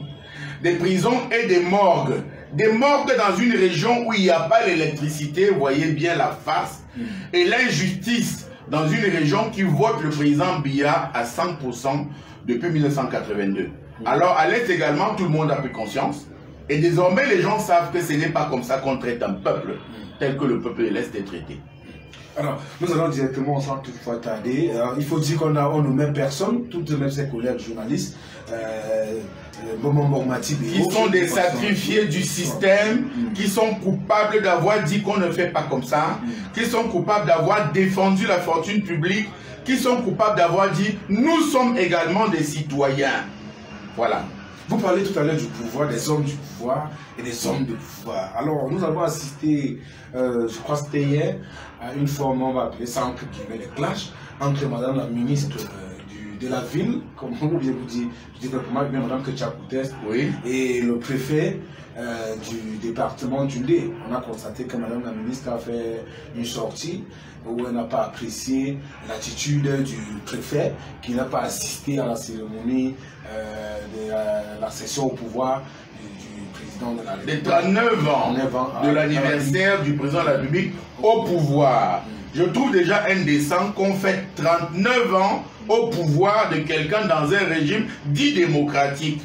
B: et des morgues. Des morgues dans une région où il n'y a pas l'électricité, vous voyez bien la face, et l'injustice dans une région qui vote le président Biya à 100% depuis 1982. Alors à l'Est également, tout le monde a pris conscience, et désormais les gens savent que ce n'est pas comme ça qu'on traite un peuple, tel que le peuple de l'Est est traité.
A: Alors, nous allons directement, sans toutefois tarder. Il faut dire qu'on ne met personne, toutes même ses collègues journalistes,
B: qui sont des sacrifiés du système, qui sont coupables d'avoir dit qu'on ne fait pas comme ça, qui sont coupables d'avoir défendu la fortune publique, qui sont coupables d'avoir dit nous sommes également des citoyens. Voilà.
A: Vous parlez tout à l'heure du pouvoir, des hommes du pouvoir et des hommes de pouvoir. Alors, nous avons assisté, je crois que c'était hier, à une forme, on va appeler ça entre guillemets, les clashs entre madame la ministre de la ville, comme on vient vous dire, du développement, bien madame Ketchakoutest,
B: oui,
A: et le préfet du département du Lé. On a constaté que madame la ministre a fait une sortie où elle n'a pas apprécié l'attitude du préfet, qui n'a pas assisté à la cérémonie de la session au pouvoir du président de la République.
B: Les 39 ans de l'anniversaire du président de la République au pouvoir. Je trouve déjà indécent qu'on fait 39 ans au pouvoir de quelqu'un dans un régime dit démocratique.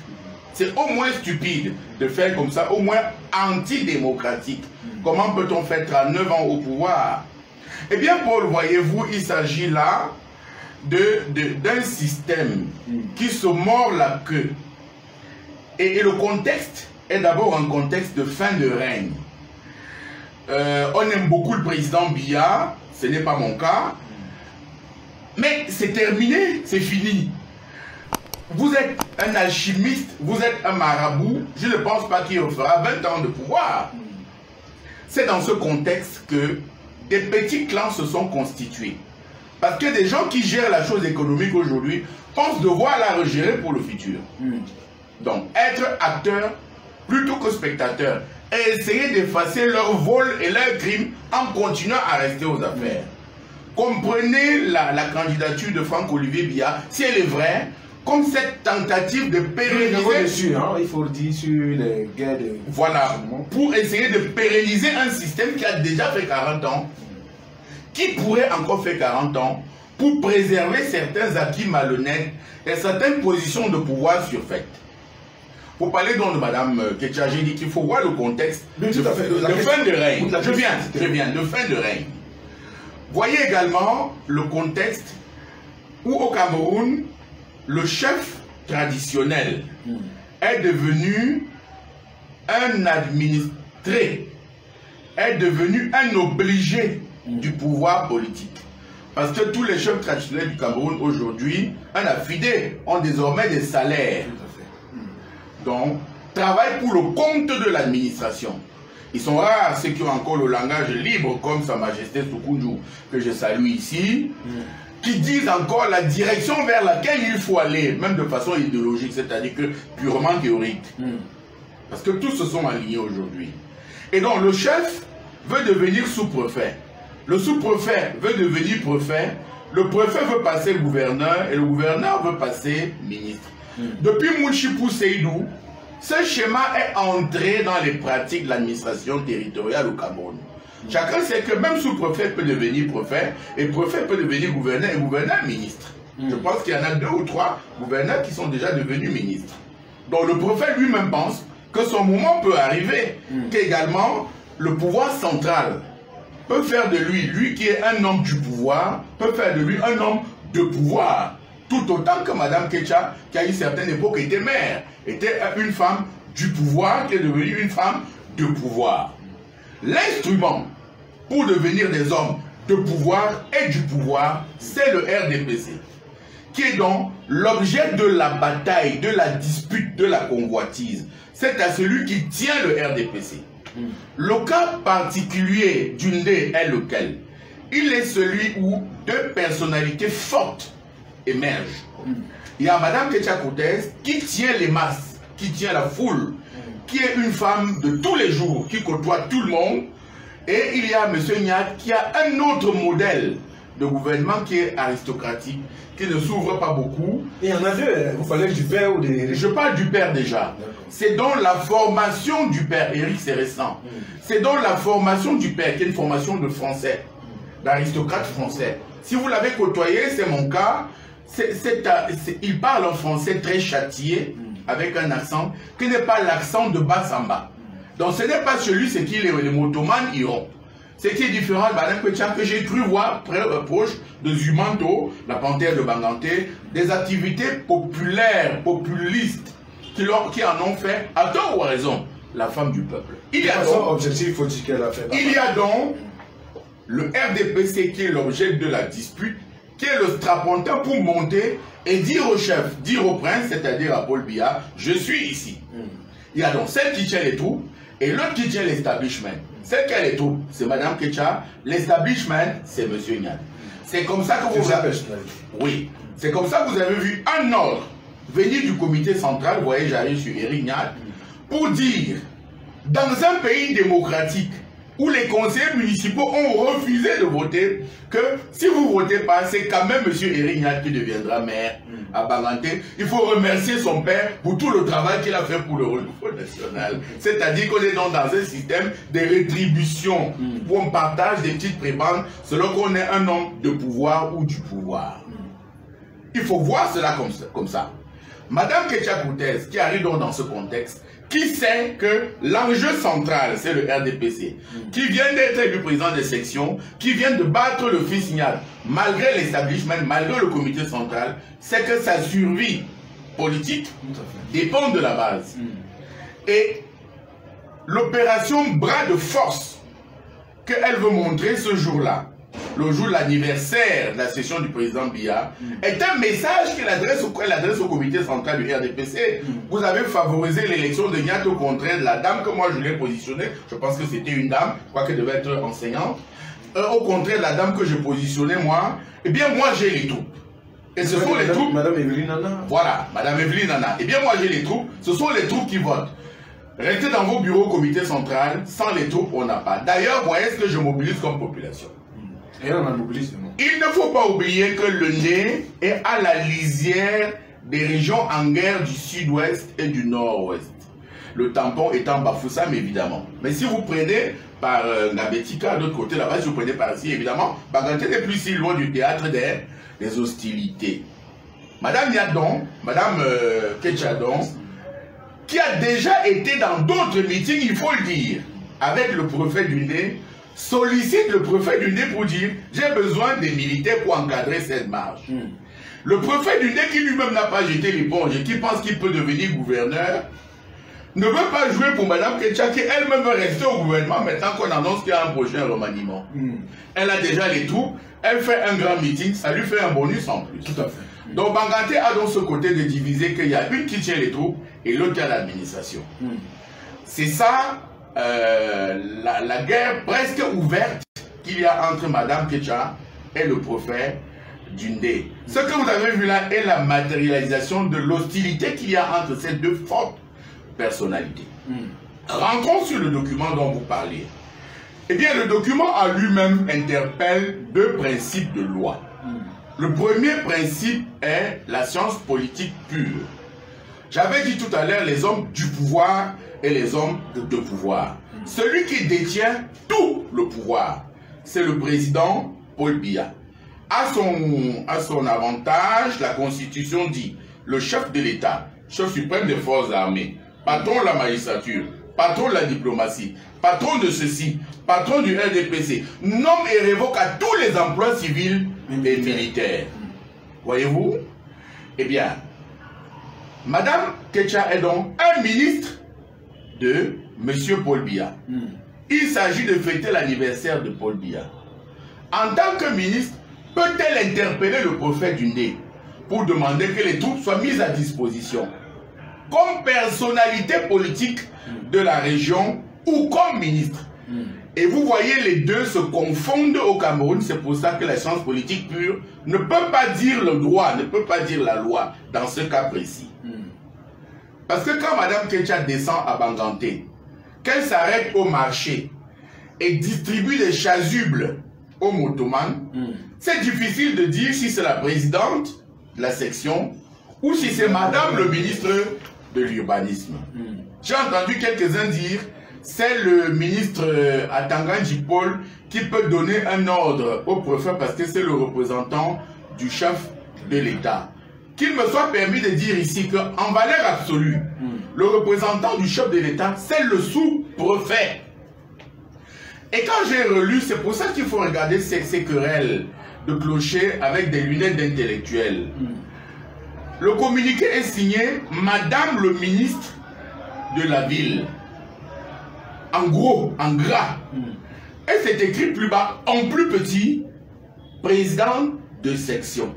B: C'est au moins stupide de faire comme ça, au moins antidémocratique. Comment peut-on faire 39 ans au pouvoir? Eh bien, Paul, voyez-vous, il s'agit là d'un système qui se mord la queue. Et le contexte est d'abord un contexte de fin de règne. On aime beaucoup le président Biya, ce n'est pas mon cas, mais c'est terminé, c'est fini. Vous êtes un alchimiste, vous êtes un marabout, je ne pense pas qu'il fera 20 ans de pouvoir. C'est dans ce contexte que des petits clans se sont constitués. Parce que des gens qui gèrent la chose économique aujourd'hui pensent devoir la regérer pour le futur. Donc, être acteur plutôt que spectateur et essayer d'effacer leur vol et leur crime en continuant à rester aux affaires. Comprenez la candidature de Franck-Olivier Biya, si elle est vraie, comme cette tentative de pérenniser...
A: il faut le dire sur les guerres de...
B: Voilà, pour essayer de pérenniser un système qui a déjà fait 40 ans, qui pourrait encore faire 40 ans, pour préserver certains acquis malhonnêtes et certaines positions de pouvoir surfaites. Pour parler donc de Mme Ketcha, j'ai dit qu'il faut voir le contexte de fin de règne. Je viens, de fin de règne. Voyez également le contexte où au Cameroun, le chef traditionnel est devenu un administré, est devenu un obligé du pouvoir politique. Parce que tous les chefs traditionnels du Cameroun aujourd'hui, un affidé, ont désormais des salaires. Donc, travaillent pour le compte de l'administration. Ils sont rares ceux qui ont encore le langage libre, comme Sa Majesté Soukoudjou, que je salue ici, qui disent encore la direction vers laquelle il faut aller, même de façon idéologique, c'est-à-dire que purement théorique. Parce que tous se sont alignés aujourd'hui. Et donc, le chef veut devenir sous-préfet. Le sous-préfet veut devenir préfet. Le préfet veut passer gouverneur et le gouverneur veut passer ministre. Depuis Mouchipou Seydou, ce schéma est entré dans les pratiques de l'administration territoriale au Cameroun. Chacun sait que même sous-préfet peut devenir préfet, et préfet peut devenir gouverneur, et gouverneur ministre. Je pense qu'il y en a 2 ou 3 gouverneurs qui sont déjà devenus ministres. Donc le préfet lui-même pense que son moment peut arriver, qu'également le pouvoir central peut faire de lui, lui qui est un homme du pouvoir, peut faire de lui un homme de pouvoir. Tout autant que Mme Ketcha, qui à une certaine époque était mère, était une femme du pouvoir, qui est devenue une femme de pouvoir. L'instrument pour devenir des hommes de pouvoir et du pouvoir, c'est le RDPC, qui est donc l'objet de la bataille, de la dispute, de la convoitise. C'est à celui qui tient le RDPC. Le cas particulier d'Undé est lequel? Il est celui où 2 personnalités fortes émergent. Il y a Mme Ketcha Koutès qui tient les masses, qui tient la foule, qui est une femme de tous les jours, qui côtoie tout le monde. Et il y a M. Nyat qui a un autre modèle de gouvernement qui est aristocratique, qui ne s'ouvre pas beaucoup.
A: Et il y en a 2, vous parlez du père ou des...
B: Je parle du père déjà. C'est donc la formation du père, Eric c'est récent. C'est donc la formation du père, qui est une formation de français, d'aristocrate français. Si vous l'avez côtoyé, c'est mon cas, il parle en français très châtié, avec un accent, qui n'est pas l'accent de Bassamba. Donc ce n'est pas celui qui les motomanes iront. Ce qui est différent de Mme Ketcha, que j'ai cru voir proche de Zumanto, la panthère de Banganté, des activités populaires, populistes, qui en ont fait, à tort ou à raison, la femme du peuple. Il y a donc le RDPC qui est l'objet de la dispute, qui est le strapontin pour monter et dire au chef, dire au prince, c'est-à-dire à Paul Biya, je suis ici. Il y a donc celle qui tient les troupes et l'autre qui tient l'establishment. Celle qui a les troupes, c'est Mme Ketcha, l'establishment, c'est M. Nyat. C'est comme ça que vous avez... Oui, c'est comme ça que vous avez vu un ordre venir du comité central, vous voyez, j'arrive sur Eric Nyat, pour dire, dans un pays démocratique, où les conseillers municipaux ont refusé de voter, que si vous ne votez pas, c'est quand même M. Eric Nyat qui deviendra maire à Banganté. Il faut remercier son père pour tout le travail qu'il a fait pour le renouveau national. C'est-à-dire qu'on est dans un système de rétribution, où on partage des petites prébendes selon qu'on est un homme de pouvoir ou du pouvoir. Il faut voir cela comme ça. Madame Ketcha Koutès, qui arrive donc dans ce contexte, qui sait que l'enjeu central, c'est le RDPC, qui vient d'être élu président des sections, qui vient de battre le fils Nyat, malgré l'establishment, malgré le comité central, c'est que sa survie politique dépend de la base. Et l'opération bras de force qu'elle veut montrer ce jour-là, le jour de l'anniversaire de la session du président Biya, est un message qu'elle adresse au comité central du RDPC. Vous avez favorisé l'élection de Nyat au contraire de la dame que moi je l'ai positionnée. Je pense que c'était une dame, je crois qu'elle devait être enseignante. Au contraire de la dame que je positionnais moi, eh bien moi j'ai les troupes. Et ce sont les troupes...
A: Madame Evelyne Nana.
B: Voilà, Madame Evelyne Nana. Eh bien moi j'ai les troupes, ce sont les troupes qui votent. Restez dans vos bureaux au comité central, sans les troupes on n'a pas. D'ailleurs, voyez ce que je mobilise comme population.
A: Et on en mobilise.
B: Il ne faut pas oublier que le Ndé est à la lisière des régions en guerre du sud-ouest et du nord-ouest. le tampon étant Bafoussam, évidemment. Mais si vous prenez par Ngabetika, de l'autre côté là-bas, si vous prenez par ici, évidemment, Banganté n'est plus si loin du théâtre des hostilités. Madame Yadon, Madame Ketchadon, qui a déjà été dans d'autres meetings, il faut le dire, avec le préfet Dundé, sollicite le préfet Dundé pour dire « j'ai besoin des militaires pour encadrer cette marche ». Le préfet Dundé, qui lui-même n'a pas jeté l'éponge et qui pense qu'il peut devenir gouverneur, ne veut pas jouer pour Madame Ketcha, qui elle-même veut rester au gouvernement maintenant qu'on annonce qu'il y a un prochain remaniement. Elle a déjà les troupes, elle fait un grand meeting, ça lui fait un bonus en plus.
A: Tout à fait.
B: Donc Banganté a donc ce côté de diviser qu'il y a une qui tient les troupes et l'autre qui a l'administration. C'est ça la guerre presque ouverte qu'il y a entre Madame Ketcha et le prophète Dundé. Ce que vous avez vu là est la matérialisation de l'hostilité qu'il y a entre ces deux fortes personnalités. Rentrons sur le document dont vous parlez. Eh bien, le document à lui-même interpelle deux principes de loi. Le premier principe est la science politique pure. J'avais dit tout à l'heure les hommes du pouvoir et les hommes de pouvoir. Celui qui détient tout le pouvoir, c'est le président Paul Biya. À son avantage, la Constitution dit le chef de l'État, chef suprême des forces armées, patron de la magistrature, patron de la diplomatie, patron de ceci, patron du RDPC, nomme et révoque à tous les emplois civils et militaires. Voyez-vous? Eh bien, Madame Ketcha est donc un ministre de Monsieur Paul Biya. Il s'agit de fêter l'anniversaire de Paul Biya. En tant que ministre, peut-elle interpeller le prophète Dundé pour demander que les troupes soient mises à disposition comme personnalité politique de la région ou comme ministre? Et vous voyez, les deux se confondent au Cameroun. C'est pour ça que la science politique pure ne peut pas dire le droit, ne peut pas dire la loi dans ce cas précis. Parce que quand Madame Ketcha descend à Banganté, qu'elle s'arrête au marché et distribue des chasubles aux motomanes, c'est difficile de dire si c'est la présidente de la section ou si c'est Madame le ministre de l'urbanisme. J'ai entendu quelques-uns dire c'est le ministre Atanganji Paul qui peut donner un ordre au préfet parce que c'est le représentant du chef de l'État. Qu'il me soit permis de dire ici qu'en valeur absolue, le représentant du chef de l'État, c'est le sous-préfet. Et quand j'ai relu, c'est pour ça qu'il faut regarder ces querelles de clochers avec des lunettes d'intellectuels. Le communiqué est signé Madame le ministre de la ville. En gros, en gras. Et c'est écrit plus bas, en plus petit, président de section.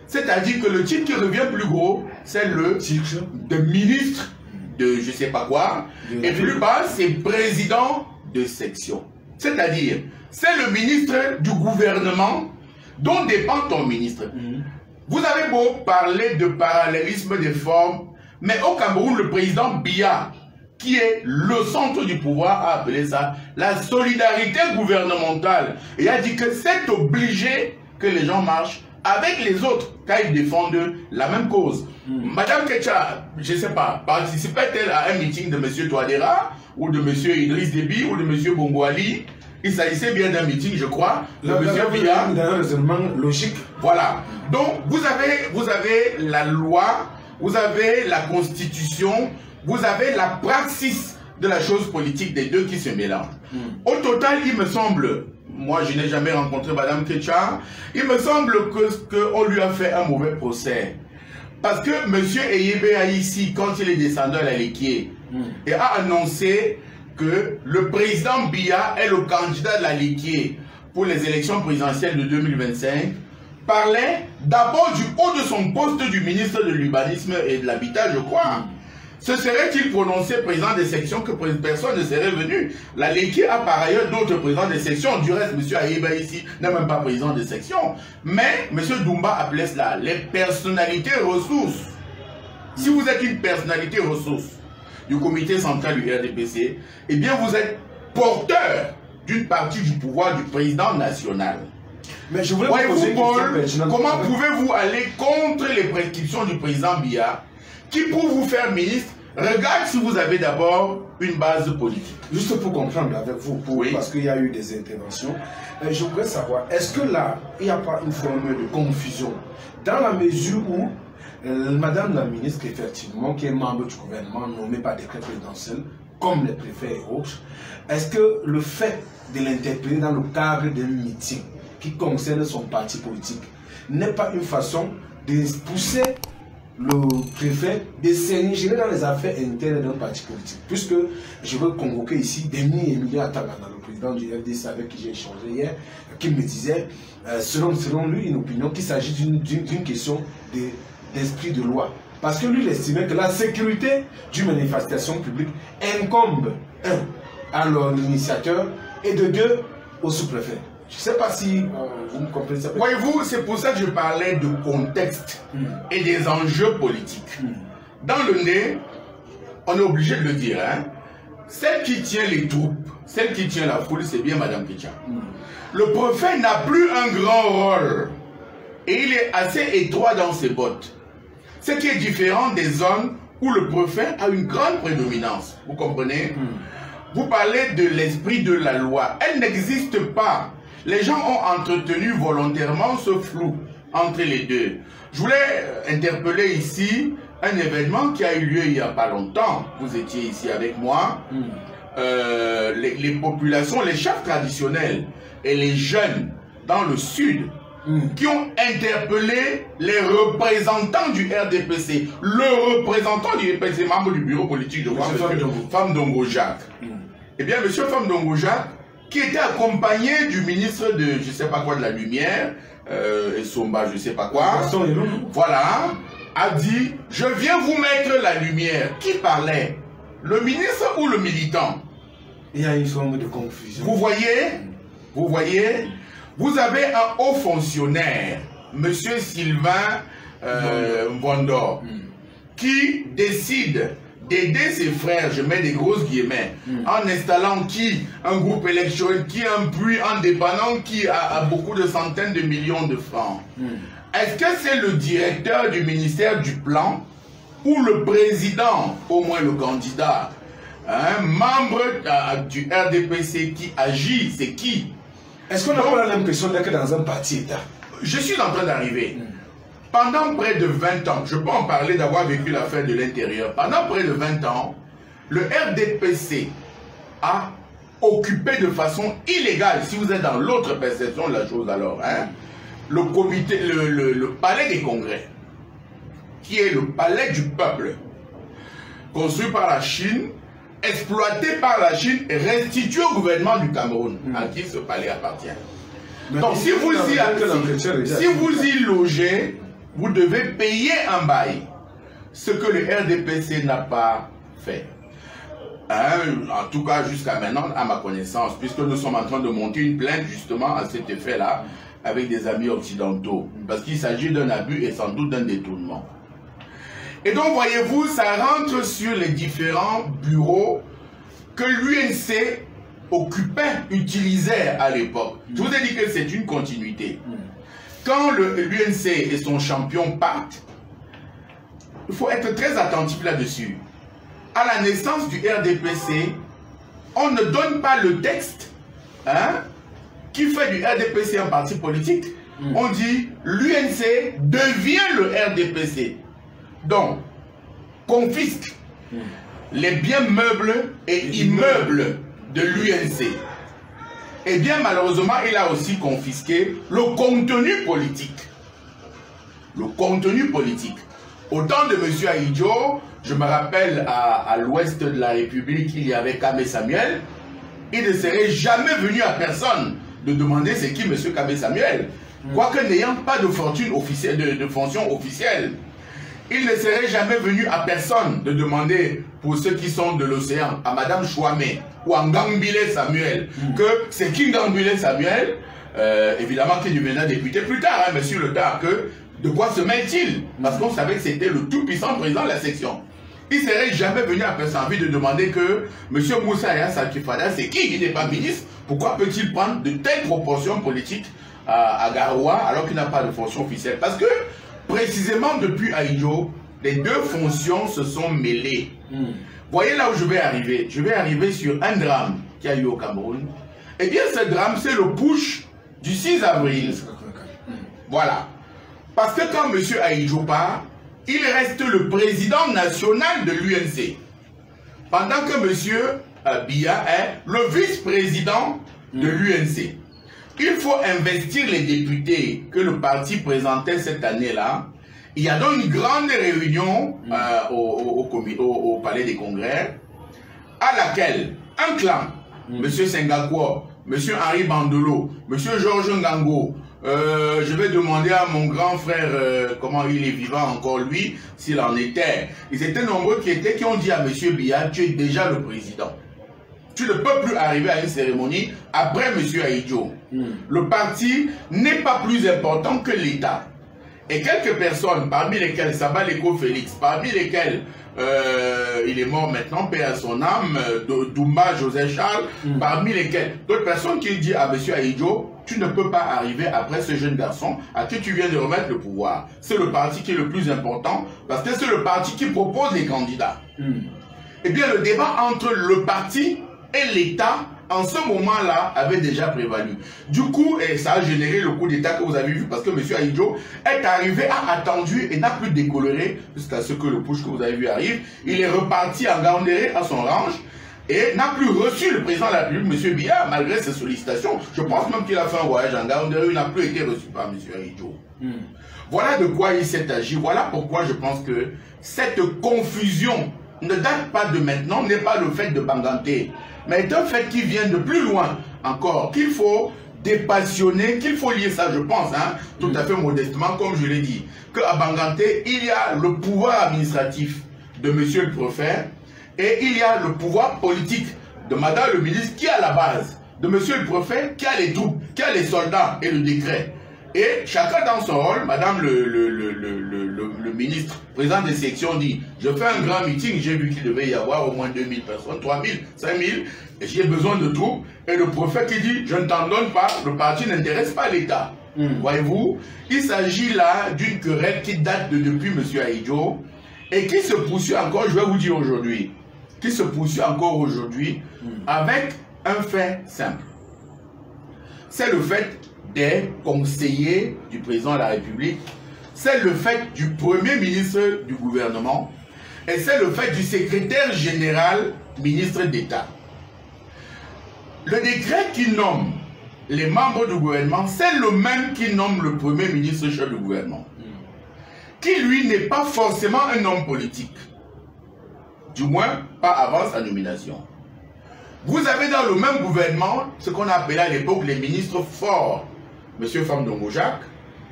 B: C'est-à-dire que le titre qui revient plus gros, c'est le titre de ministre de je sais pas quoi. Et plus bas, c'est président de section. C'est-à-dire, c'est le ministre du gouvernement dont dépend ton ministre. Vous avez beau parler de parallélisme des formes, mais au Cameroun, le président Biya, qui est le centre du pouvoir, a appelé ça la solidarité gouvernementale. Et a dit que c'est obligé que les gens marchent avec les autres quand ils défendent la même cause. Madame Ketcha, je ne sais pas, participait-elle à un meeting de M. Touadéra ou de M. Idriss Déby ou de M. Bongo Ali? Il s'agissait bien d'un meeting, je crois, de M. Biya.
A: Un raisonnement logique.
B: Voilà. Donc, vous avez la loi, vous avez la constitution, vous avez la praxis de la chose politique des deux qui se mélangent. Au total, il me semble, moi je n'ai jamais rencontré Madame Ketcha, il me semble qu'on lui a fait un mauvais procès. Parce que M. Eyebe a ici, quand il est descendu à la Liquier, et a annoncé que le président Biya est le candidat de la Liquier pour les élections présidentielles de 2025, parlait d'abord du haut de son poste du ministre de l'urbanisme et de l'habitat, je crois. Se serait-il prononcé président des sections que personne ne serait venu? La Liquier a par ailleurs d'autres présidents des sections. Du reste, M. Ayeba ici n'est même pas président des sections. Mais M. Dumba appelait cela les personnalités ressources. Si vous êtes une personnalité ressource du comité central du RDPC, eh bien vous êtes porteur d'une partie du pouvoir du président national.
A: Mais je voulais vous poser une question,
B: comment pouvez-vous aller contre les prescriptions du président Biya qui, pour vous faire ministre, regarde si vous avez d'abord une base politique.
A: Juste pour comprendre avec vous, parce qu'il y a eu des interventions, je voudrais savoir, est-ce que là, il n'y a pas une forme de confusion dans la mesure où Madame la ministre, effectivement, qui est membre du gouvernement, nommée par décret présidentiel, comme les préfets et autres, est-ce que le fait de l'interpeller dans le cadre d'un meeting qui concerne son parti politique n'est pas une façon de pousser le préfet de s'ingérer dans les affaires internes d'un parti politique? Puisque je veux convoquer ici Denis Emilien Atangana, le président du FDC avec qui j'ai échangé hier, qui me disait, selon lui, une opinion, qu'il s'agit d'une question d'esprit de loi. Parce que lui, il estimait que la sécurité d'une manifestation publique incombe, un, à l'initiateur, et de deux, au sous-préfet. Je ne sais pas si vous me comprenez ça.
B: Voyez-vous, c'est pour ça que je parlais de contexte et des enjeux politiques. Dans le nez, on est obligé de le dire, hein, celle qui tient les troupes, celle qui tient la foule, c'est bien Madame Ketia. Le préfet n'a plus un grand rôle et il est assez étroit dans ses bottes. Ce qui est différent des zones où le préfet a une grande prédominance. Vous comprenez? Vous parlez de l'esprit de la loi. Elle n'existe pas. Les gens ont entretenu volontairement ce flou entre les deux. Je voulais interpeller ici un événement qui a eu lieu il n'y a pas longtemps. Vous étiez ici avec moi. Les populations, les chefs traditionnels et les jeunes dans le sud qui ont interpellé les représentants du RDPC. Le représentant du RDPC, membre du bureau politique de Femme Dongo Jacques. Eh bien, monsieur Femme Dongo Jacques, qui était accompagné du ministre de je ne sais pas quoi de la lumière, et Somba je ne sais pas quoi, voilà, a dit, je viens vous mettre la lumière. Qui parlait? Le ministre ou le militant?
A: Il y a une forme de confusion.
B: Vous voyez? Vous voyez? Vous avez un haut fonctionnaire, monsieur Sylvain Mvondor, qui décide d'aider ses frères, je mets des grosses guillemets, en installant qui? Un groupe électoral, qui un puits indépendant qui a beaucoup de centaines de millions de francs. Est-ce que c'est le directeur du ministère du Plan ou le président, au moins le candidat, un membre du RDPC qui agit? C'est qui?
A: Est-ce qu'on n'a pas l'impression d'être dans un parti État?
B: Je suis en train d'arriver. Pendant près de 20 ans, je peux en parler d'avoir vécu l'affaire de l'intérieur. Pendant près de 20 ans, le RDPC a occupé de façon illégale, si vous êtes dans l'autre perception de la chose alors, hein, le comité, le palais des congrès, qui est le palais du peuple, construit par la Chine, exploité par la Chine et restitué au gouvernement du Cameroun, à qui ce palais appartient. Donc si vous y logez, vous devez payer un bail, ce que le RDPC n'a pas fait. En tout cas jusqu'à maintenant, à ma connaissance, puisque nous sommes en train de monter une plainte justement à cet effet-là, avec des amis occidentaux, parce qu'il s'agit d'un abus et sans doute d'un détournement. Et donc, voyez-vous, ça rentre sur les différents bureaux que l'UNC occupait, utilisait à l'époque. Je vous ai dit que c'est une continuité. Quand l'UNC et son champion partent, il faut être très attentif là-dessus. À la naissance du RDPC, on ne donne pas le texte qui fait du RDPC un parti politique. On dit l'UNC devient le RDPC. Donc, confisque les biens meubles et immeubles de l'UNC. Eh bien, malheureusement, il a aussi confisqué le contenu politique. Le contenu politique. Au temps de M. Ahidjo, je me rappelle à l'ouest de la République, il y avait Kamé Samuel. Il ne serait jamais venu à personne de demander c'est qui M. Kamé Samuel. Quoique n'ayant pas de fortune officielle, de fonction officielle. Il ne serait jamais venu à personne de demander, pour ceux qui sont de l'océan, à Madame Chouame ou à Ngambile Samuel, que c'est qui Ngambile Samuel, évidemment qu'il devenait député plus tard, hein, monsieur le tard, que de quoi se mêle-t-il? Parce qu'on savait que c'était le tout-puissant président de la section. Il ne serait jamais venu à personne envie de demander que monsieur Moussa Aya Sakifada, c'est qui? Il n'est pas ministre. Pourquoi peut-il prendre de telles proportions politiques à Garoua alors qu'il n'a pas de fonction officielle? Parce que précisément depuis Ahidjo, les deux fonctions se sont mêlées. Voyez là où je vais arriver. Je vais arriver sur un drame qui a eu au Cameroun. Eh bien, ce drame, c'est le push du 6 avril. Voilà. Parce que quand M. Ahidjo part, il reste le président national de l'UNC. Pendant que M. Biya est le vice-président de l'UNC. Il faut investir les députés que le parti présentait cette année-là. Il y a donc une grande réunion au Palais des Congrès, à laquelle un clan, M. Sengakwa, M. Henri Bandolo, M. Georges Ngango, je vais demander à mon grand frère comment il est vivant encore lui, s'il en était. Ils étaient nombreux qui ont dit à M. Biya, tu es déjà le président. Tu ne peux plus arriver à une cérémonie après M. Ahidjo. Le parti n'est pas plus important que l'État. Et quelques personnes, parmi lesquelles Saba Leko Félix, parmi lesquelles il est mort maintenant, paix à son âme, Doumba Joseph Charles, parmi lesquelles d'autres personnes qui disent à M. Ahidjo, tu ne peux pas arriver après ce jeune garçon à qui tu viens de remettre le pouvoir. C'est le parti qui est le plus important parce que c'est le parti qui propose les candidats. Eh bien, le débat entre le parti et l'État, en ce moment-là, avait déjà prévalu. Du coup, et ça a généré le coup d'État que vous avez vu, parce que M. Ahidjo est arrivé, a attendu et n'a plus décoloré jusqu'à ce que le push que vous avez vu arrive. Il est reparti en Gaoundéré à son range et n'a plus reçu le président de la République, M. Biya, malgré ses sollicitations. Je pense même qu'il a fait un voyage en Gaoundéré, il n'a plus été reçu par M. Ahidjo. Voilà de quoi il s'est agi. Voilà pourquoi je pense que cette confusion ne date pas de maintenant, n'est pas le fait de Banganté, mais est un fait qui vient de plus loin encore, qu'il faut dépassionner, qu'il faut lier ça, je pense, hein, tout à fait modestement, comme je l'ai dit, qu'à Banganté, il y a le pouvoir administratif de monsieur le préfet et il y a le pouvoir politique de madame le ministre qui est à la base, de monsieur le préfet qui a les troupes, qui a les soldats et le décret. Et chacun dans son rôle, madame le ministre, président des sections dit, je fais un grand meeting, j'ai vu qu'il devait y avoir au moins 2000 personnes, 3000, 5000, et j'ai besoin de troupes. Et le prophète qui dit, je ne t'en donne pas, le parti n'intéresse pas l'État. Voyez-vous, il s'agit là d'une querelle qui date de depuis M. Ahidjo et qui se poursuit encore, je vais vous dire aujourd'hui, qui se poursuit encore aujourd'hui avec un fait simple. C'est le fait des conseillers du président de la République, c'est le fait du premier ministre du gouvernement et c'est le fait du secrétaire général ministre d'État. Le décret qui nomme les membres du gouvernement, c'est le même qui nomme le premier ministre chef du gouvernement, qui lui n'est pas forcément un homme politique, du moins pas avant sa nomination. Vous avez dans le même gouvernement ce qu'on appelait à l'époque les ministres forts. M. Famdongo Jacques,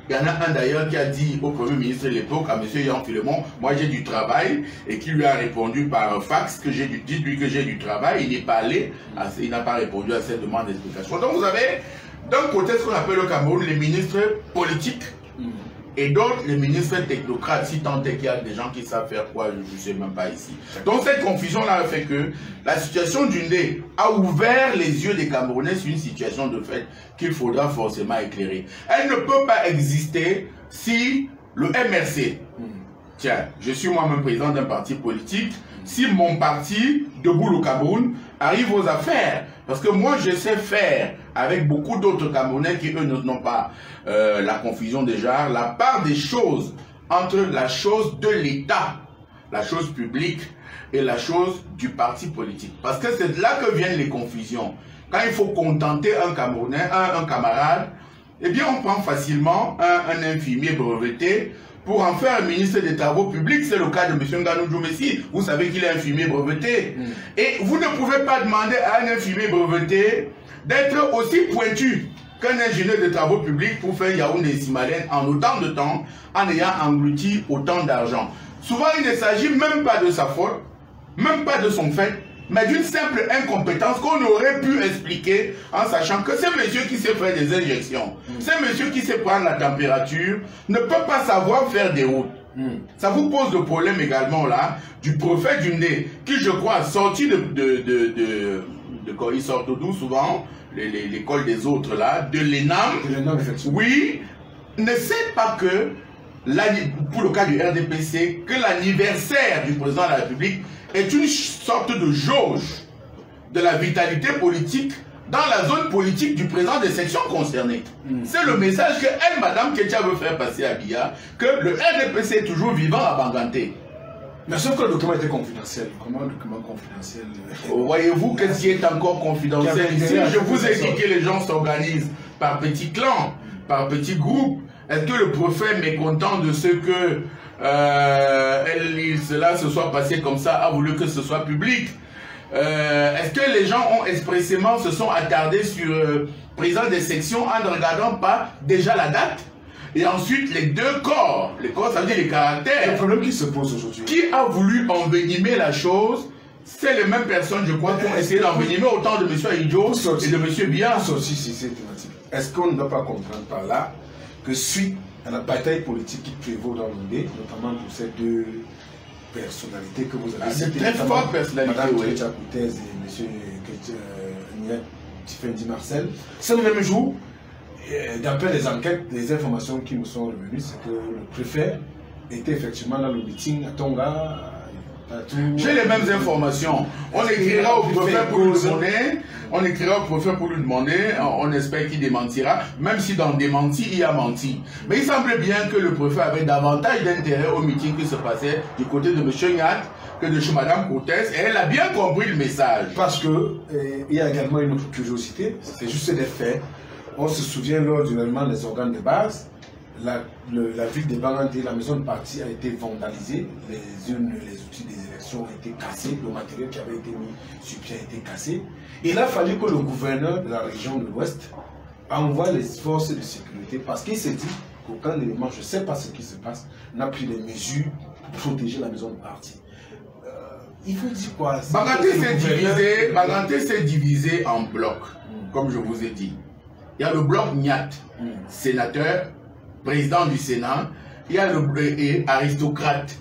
B: il y en a un d'ailleurs qui a dit au Premier ministre de l'époque, à M. Yann Philemon, moi j'ai du travail, et qui lui a répondu par fax que j'ai du, dites-lui que j'ai du travail, il n'est pas allé, il n'a pas répondu à cette demande d'explication. Donc vous avez d'un côté ce qu'on appelle au Cameroun les ministres politiques, et d'autres les ministres technocrates, si tant est qu'il y a des gens qui savent faire quoi, je ne sais même pas ici. Donc cette confusion-là a fait que la situation du Ndé a ouvert les yeux des Camerounais sur une situation de fait qu'il faudra forcément éclairer. Elle ne peut pas exister si le MRC, tiens, je suis moi-même président d'un parti politique, si mon parti, Debout le Cameroun, arrive aux affaires, parce que moi je sais faire avec beaucoup d'autres Camerounais qui eux n'ont pas la confusion des genres, la part des choses entre la chose de l'État, la chose publique et la chose du parti politique. Parce que c'est là que viennent les confusions. Quand il faut contenter un Camerounais, un camarade, eh bien on prend facilement un infirmier breveté pour en faire un ministre des Travaux publics. C'est le cas de M. Nganou Djoumessi. Vous savez qu'il est infirmier breveté. Et vous ne pouvez pas demander à un infirmier breveté d'être aussi pointu qu'un ingénieur de travaux publics pour faire Yaoundé et Simalène en autant de temps, en ayant englouti autant d'argent. Souvent, il ne s'agit même pas de sa faute, même pas de son fait, mais d'une simple incompétence qu'on aurait pu expliquer en sachant que c'est monsieur qui sait faire des injections, c'est monsieur qui sait prendre la température, ne peut pas savoir faire des routes. Ça vous pose le problème également là du prophète du Ndé qui, je crois, sorti de quand il sort d'où souvent, l'école des autres là, de l'ENAM, oui, ne sait pas que pour le cas du RDPC, que l'anniversaire du président de la République est une sorte de jauge de la vitalité politique dans la zone politique du président des sections concernées. C'est le message que elle, Madame Ketia, veut faire passer à Biya, que le RDPC est toujours vivant à Banganté.
A: Mais sauf que le document était confidentiel. Comment le document confidentiel?
B: Voyez-vous qu'est-ce qui est encore confidentiel ici? Je vous ai dit que les gens s'organisent par petits clans, par petits groupes. Est-ce que le prophète, mécontent de ce que cela se soit passé comme ça, a voulu que ce soit public? Est-ce que les gens ont expressément se sont attardés sur le président des sections en ne regardant pas déjà la date? Et ensuite, les deux corps, les corps, ça veut dire les caractères.
A: Le problème qui se pose aujourd'hui.
B: Qui a voulu envenimer la chose? C'est les mêmes personnes, je crois, qui ont essayé d'envenimer autant de M. Aïdjo et de M. Biya.
A: Est-ce qu'on ne doit pas comprendre par là que suite à la bataille politique qui prévaut dans le monde, notamment pour ces deux personnalités que vous avez citées,
B: très fortes personnalités,
A: Mme
B: oui.
A: Ketia Koutez et M. Tifendi Marcel, c'est le même jour. D'après les enquêtes, les informations qui nous sont revenues, c'est que le préfet était effectivement dans le meeting à Tonga.
B: J'ai les mêmes informations. On écrira au préfet pour lui demander. On écrira au préfet pour lui demander. On espère qu'il démentira. Même si dans le démenti, il a menti. Mais il semblait bien que le préfet avait davantage d'intérêt au meeting qui se passait du côté de M. Nyat que de chez Mme Koutez. Et elle a bien compris le message.
A: Parce que il y a également une autre curiosité. C'est juste des faits. On se souvient lors du règlement des organes de base, la ville de Banganté, la maison de parti a été vandalisée, les outils des élections ont été cassés, le matériel qui avait été mis sur pied a été cassé. Il a fallu que le gouverneur de la région de l'Ouest envoie les forces de sécurité parce qu'il s'est dit qu'aucun élément, je ne sais pas ce qui se passe, n'a pris les mesures pour protéger la maison de parti. Il faut dire quoi?
B: Banganté s'est divisé en blocs, comme je vous ai dit. Il y a le bloc Nyat, sénateur, président du Sénat. Il y a le aristocrate.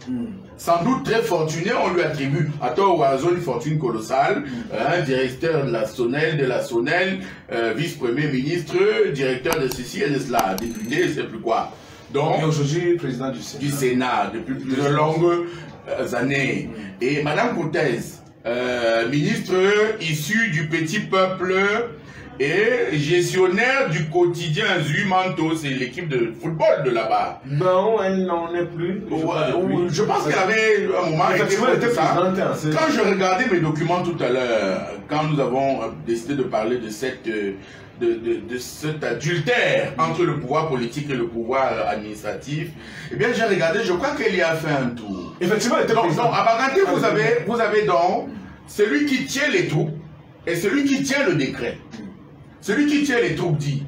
B: Sans doute très fortuné, on lui attribue à tort ou à raison une fortune colossale. Directeur de la Sonnelle, vice-premier ministre, directeur de ceci et de cela, député, je ne sais plus quoi. Donc,
A: et aujourd'hui, président du
B: Sénat, depuis plusieurs longues années. Et Mme Koutez, ministre issu du petit peuple, et gestionnaire du quotidien Zumanto, c'est l'équipe de football de là-bas.
A: Non, elle n'en est plus.
B: Je pense qu'elle avait un moment été ça. Quand je regardais mes documents tout à l'heure, quand nous avons décidé de parler de cet adultère entre le pouvoir politique et le pouvoir administratif, eh bien j'ai regardé, je crois qu'elle y a fait un tour.
A: Effectivement, elle était
B: donc, à Banganté, vous avez donc celui qui tient les troupes et celui qui tient le décret. Celui qui tient les troupes dit,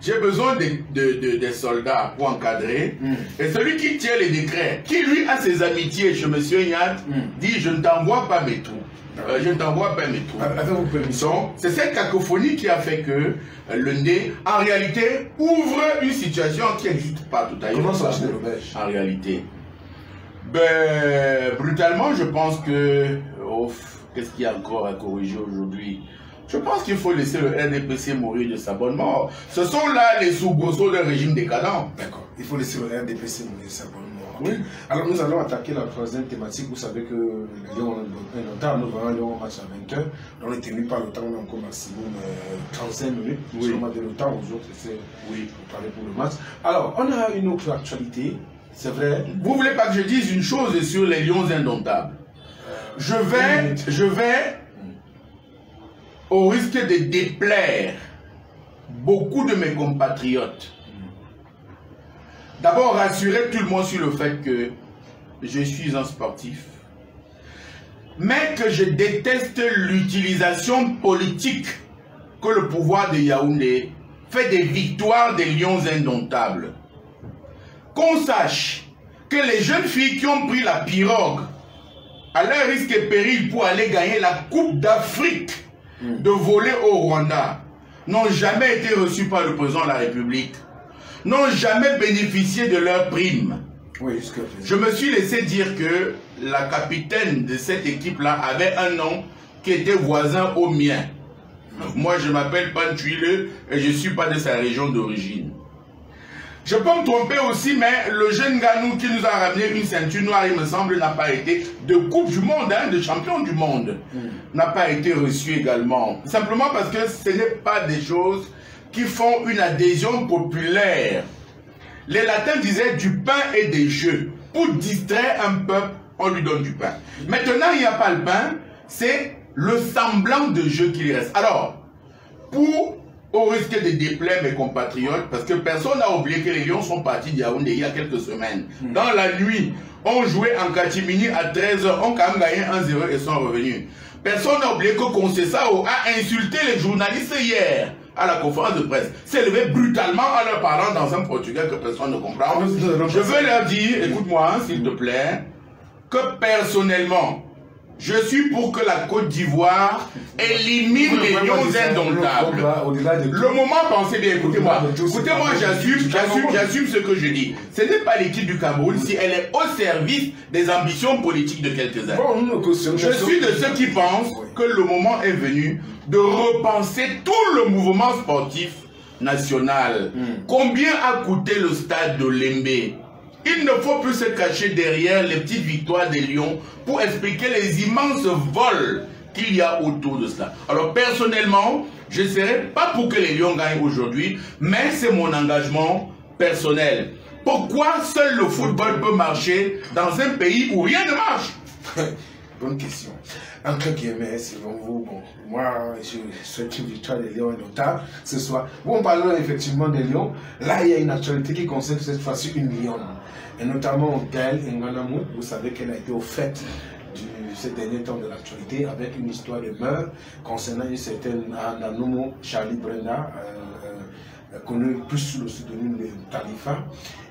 B: j'ai besoin des soldats pour encadrer. Et celui qui tient les décrets, qui lui a ses amitiés chez M. Nyat, dit, je ne t'envoie pas mes troupes. Je ne t'envoie pas mes troupes. C'est cette cacophonie qui a fait que le nez, en réalité, ouvre une situation qui n'existe pas tout à l'heure.
A: Comment sortir de l'auberge?
B: En réalité. Ben, brutalement, je pense que... qu'est-ce qu'il y a encore à corriger aujourd'hui? Je pense qu'il faut laisser le RDPC mourir de sa bonne mort. Ce sont là les soubresauts d'un régime décadent.
A: D'accord. Il faut laisser le RDPC mourir de sa bonne mort.
B: Oui.
A: Alors nous allons attaquer la troisième thématique. Vous savez que les Lions ont un retard. Nous verrons Lyon match à 20h. On est tenu par le temps. On a encore maximum 35 minutes.
B: Oui.
A: On a de le temps aux autres. Oui, pour parler pour le match. Alors, on a une autre actualité. C'est vrai.
B: Vous voulez pas que je dise une chose sur les Lions indomptables? Je vais au risque de déplaire beaucoup de mes compatriotes. D'abord, rassurer tout le monde sur le fait que je suis un sportif, mais que je déteste l'utilisation politique que le pouvoir de Yaoundé fait des victoires des Lions indomptables. Qu'on sache que les jeunes filles qui ont pris la pirogue à leur risque et péril pour aller gagner la Coupe d'Afrique de voler au Rwanda n'ont jamais été reçus par le président de la République, n'ont jamais bénéficié de leurs primes.
A: Oui,
B: je me suis laissé dire que la capitaine de cette équipe-là avait un nom qui était voisin au mien. Moi, je m'appelle Pantuile et je ne suis pas de sa région d'origine. Je peux me tromper aussi, mais le jeune Ganou qui nous a ramené une ceinture noire, il me semble, n'a pas été de Coupe du Monde, hein, de champion du monde, n'a pas été reçu également. Simplement parce que ce n'est pas des choses qui font une adhésion populaire. Les latins disaient du pain et des jeux. Pour distraire un peuple, on lui donne du pain. Maintenant, il n'y a pas le pain, c'est le semblant de jeu qui reste. Alors, au risque de déplaire mes compatriotes, parce que personne n'a oublié que les Lions sont partis d'Yaoundé il y a quelques semaines. Dans la nuit, on jouait en catimini à 13h, on a quand même gagné 1-0 et sont revenus. Personne n'a oublié que Conceição a insulté les journalistes hier à la conférence de presse. S'est levé brutalement en leur parlant dans un portugais que personne ne comprend. Je veux leur dire, écoute-moi s'il te plaît, que personnellement, je suis pour que la Côte d'Ivoire élimine les lions indomptables. Le moment, pensez bien, écoutez-moi. Écoutez-moi, j'assume ce que je dis. Ce n'est pas l'équipe du Cameroun si elle est au service des ambitions politiques de quelques-uns. Je suis de ceux qui pensent que le moment est venu de repenser tout le mouvement sportif national. Combien a coûté le stade de Lembe? Il ne faut plus se cacher derrière les petites victoires des Lions pour expliquer les immenses vols qu'il y a autour de cela. Alors personnellement, je ne serai pas pour que les Lions gagnent aujourd'hui, mais c'est mon engagement personnel. Pourquoi seul le football peut marcher dans un pays où rien ne marche?
A: Bonne question. Entre guillemets, selon vous, bon, moi, je souhaite une victoire des Lions notable ce soir. Bon, parlons effectivement des Lions. Là, il y a une actualité qui concerne cette fois-ci une Lionne. Et notamment Gaëlle Nganamou. Vous savez qu'elle a été au fait ces derniers temps de l'actualité avec une histoire de meurtre concernant une certaine Nanomo Charlie Brenda, connu plus sous le pseudonyme de Talifa.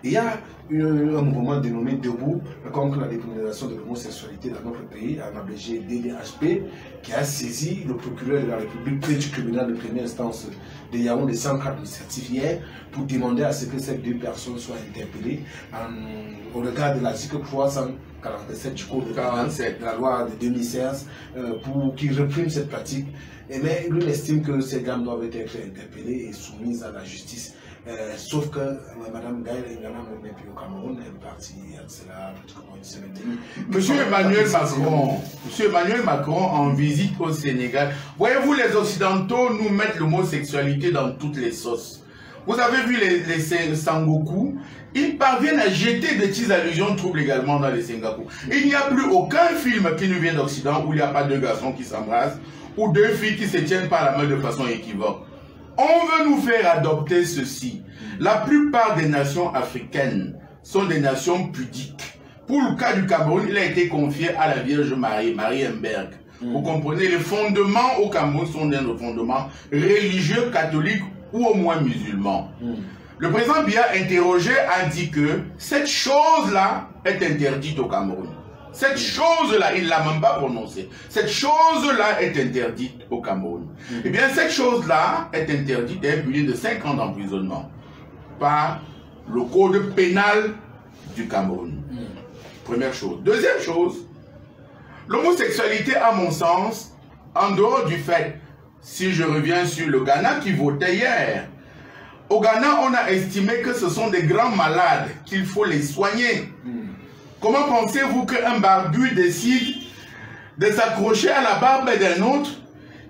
A: Il y a un mouvement dénommé Debout contre la décriminalisation de l'homosexualité dans notre pays, un abrégé DDHP, qui a saisi le procureur de la République près du tribunal de première instance de Yaoundé centre administratif hier pour demander à ce que ces deux personnes soient interpellées au regard de l'article 347 du Code de la loi de 2016 pour qu'il réprime cette pratique. Mais lui estime que ces dames doivent être interpellées et soumises à la justice. Sauf que Mme Gaëlle Nganamou n'est plus au Cameroun, elle est partie il y a cela pratiquement une semaine et demie.
B: Monsieur Emmanuel Macron en visite au Sénégal. Voyez-vous, les Occidentaux nous mettent l'homosexualité dans toutes les sauces. Vous avez vu les Sangoku, ils parviennent à jeter des petites allusions troubles également dans les Sengaku. Il n'y a plus aucun film qui nous vient d'Occident où il n'y a pas deux garçons qui s'embrassent ou deux filles qui se tiennent par la main de façon équivoque. On veut nous faire adopter ceci. La plupart des nations africaines sont des nations pudiques. Pour le cas du Cameroun, il a été confié à la Vierge Marie, Marie Emberg. Vous comprenez, les fondements au Cameroun sont des fondements religieux, catholiques ou au moins musulmans. Le président Biya interrogé a dit que cette chose-là est interdite au Cameroun. Cette chose-là, il ne l'a même pas prononcée. Cette chose-là est interdite au Cameroun. Eh bien, cette chose-là est interdite et est punie de 5 ans d'emprisonnement par le code pénal du Cameroun. Première chose. Deuxième chose, l'homosexualité, à mon sens, en dehors du fait, si je reviens sur le Ghana qui votait hier, au Ghana, on a estimé que ce sont des grands malades, qu'il faut les soigner. Comment pensez-vous qu'un barbu décide de s'accrocher à la barbe d'un autre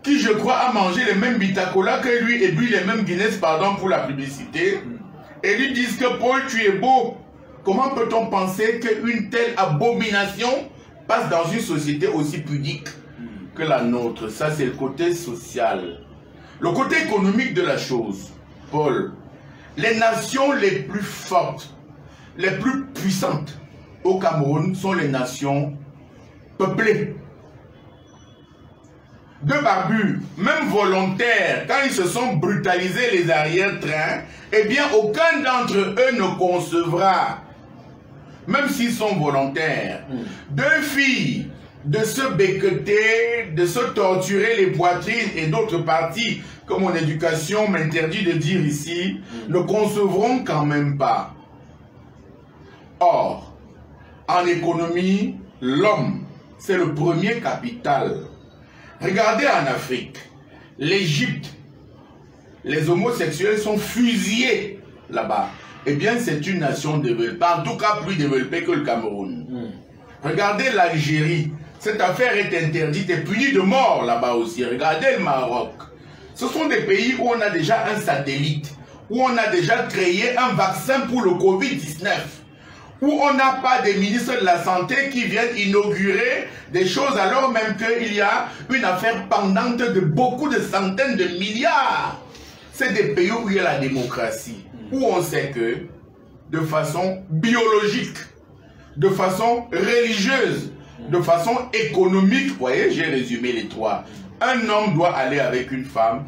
B: qui, je crois, a mangé les mêmes bitacolas que lui et bu les mêmes Guinness, pardon pour la publicité, et lui disent que Paul, tu es beau. Comment peut-on penser qu'une telle abomination passe dans une société aussi pudique que la nôtre? Ça, c'est le côté social. Le côté économique de la chose, Paul, les nations les plus fortes, les plus puissantes au Cameroun sont les nations peuplées. Deux barbus, même volontaires, quand ils se sont brutalisés les arrière-trains, eh bien aucun d'entre eux ne concevra, même s'ils sont volontaires, deux filles de se becqueter, de se torturer les poitrines et d'autres parties que mon éducation m'interdit de dire ici, ne concevront quand même pas. Or, en économie, l'homme, c'est le premier capital. Regardez en Afrique, l'Égypte, les homosexuels sont fusillés là-bas. eh bien c'est une nation développée, en tout cas plus développée que le Cameroun. Regardez l'Algérie, cette affaire est interdite et punie de mort là-bas aussi. Regardez le Maroc. Ce sont des pays où on a déjà un satellite, où on a déjà créé un vaccin pour le Covid-19, où on n'a pas des ministres de la Santé qui viennent inaugurer des choses alors même qu'il y a une affaire pendante de beaucoup de centaines de milliards. C'est des pays où il y a la démocratie, où on sait que, de façon biologique, de façon religieuse, de façon économique, vous voyez, j'ai résumé les trois. Un homme doit aller avec une femme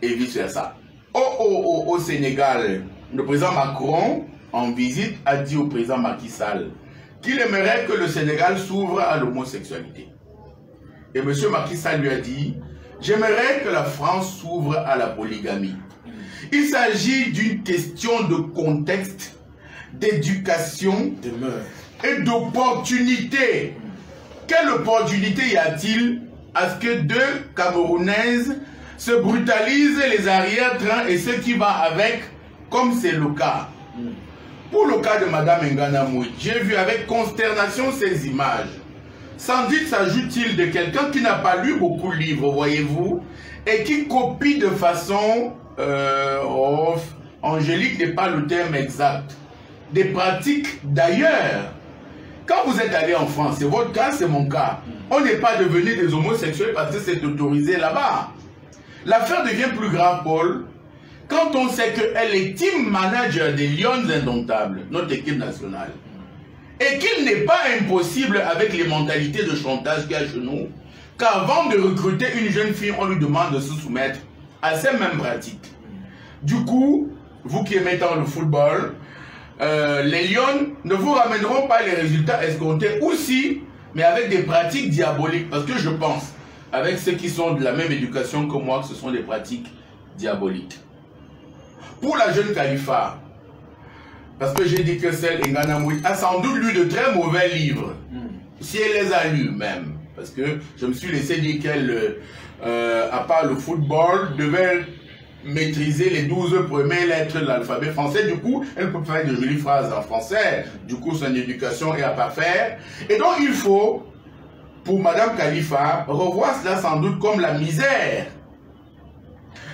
B: et vice-versa. Au Sénégal, le président Macron, en visite, a dit au président Macky Sall qu'il aimerait que le Sénégal s'ouvre à l'homosexualité. Et M. Macky Sall lui a dit, j'aimerais que la France s'ouvre à la polygamie. Il s'agit d'une question de contexte, d'éducation et d'opportunité. Quelle opportunité y a-t-il à ce que deux Camerounaises se brutalisent les arrière-trains et ce qui va avec, comme c'est le cas? Pour le cas de Mme Ngana Mouit, j'ai vu avec consternation ces images. Sans doute s'ajoute-t-il de quelqu'un qui n'a pas lu beaucoup de livres, voyez-vous, et qui copie de façon angélique n'est pas le terme exact, des pratiques d'ailleurs. Quand vous êtes allé en France, c'est votre cas, c'est mon cas. On n'est pas devenus des homosexuels parce que c'est autorisé là-bas. L'affaire devient plus grave, Paul, quand on sait qu'elle est team manager des Lions Indomptables, notre équipe nationale, et qu'il n'est pas impossible avec les mentalités de chantage qu'il y a chez nous, qu'avant de recruter une jeune fille, on lui demande de se soumettre à ces mêmes pratiques. Du coup, vous qui aimez tant le football, les Lions ne vous ramèneront pas les résultats escomptés aussi, mais avec des pratiques diaboliques. Parce que je pense, avec ceux qui sont de la même éducation que moi, que ce sont des pratiques diaboliques. Pour la jeune Khalifa, parce que j'ai dit que celle Ngana Mouit a sans doute lu de très mauvais livres, si elle les a lus même, parce que je me suis laissé dire qu'elle, à part le football, devait maîtriser les 12 premières lettres de l'alphabet français. Du coup, elle peut faire de jolies phrases en français. Du coup, son éducation est à parfaire. Et donc, il faut, pour Madame Khalifa, revoir cela sans doute comme la misère.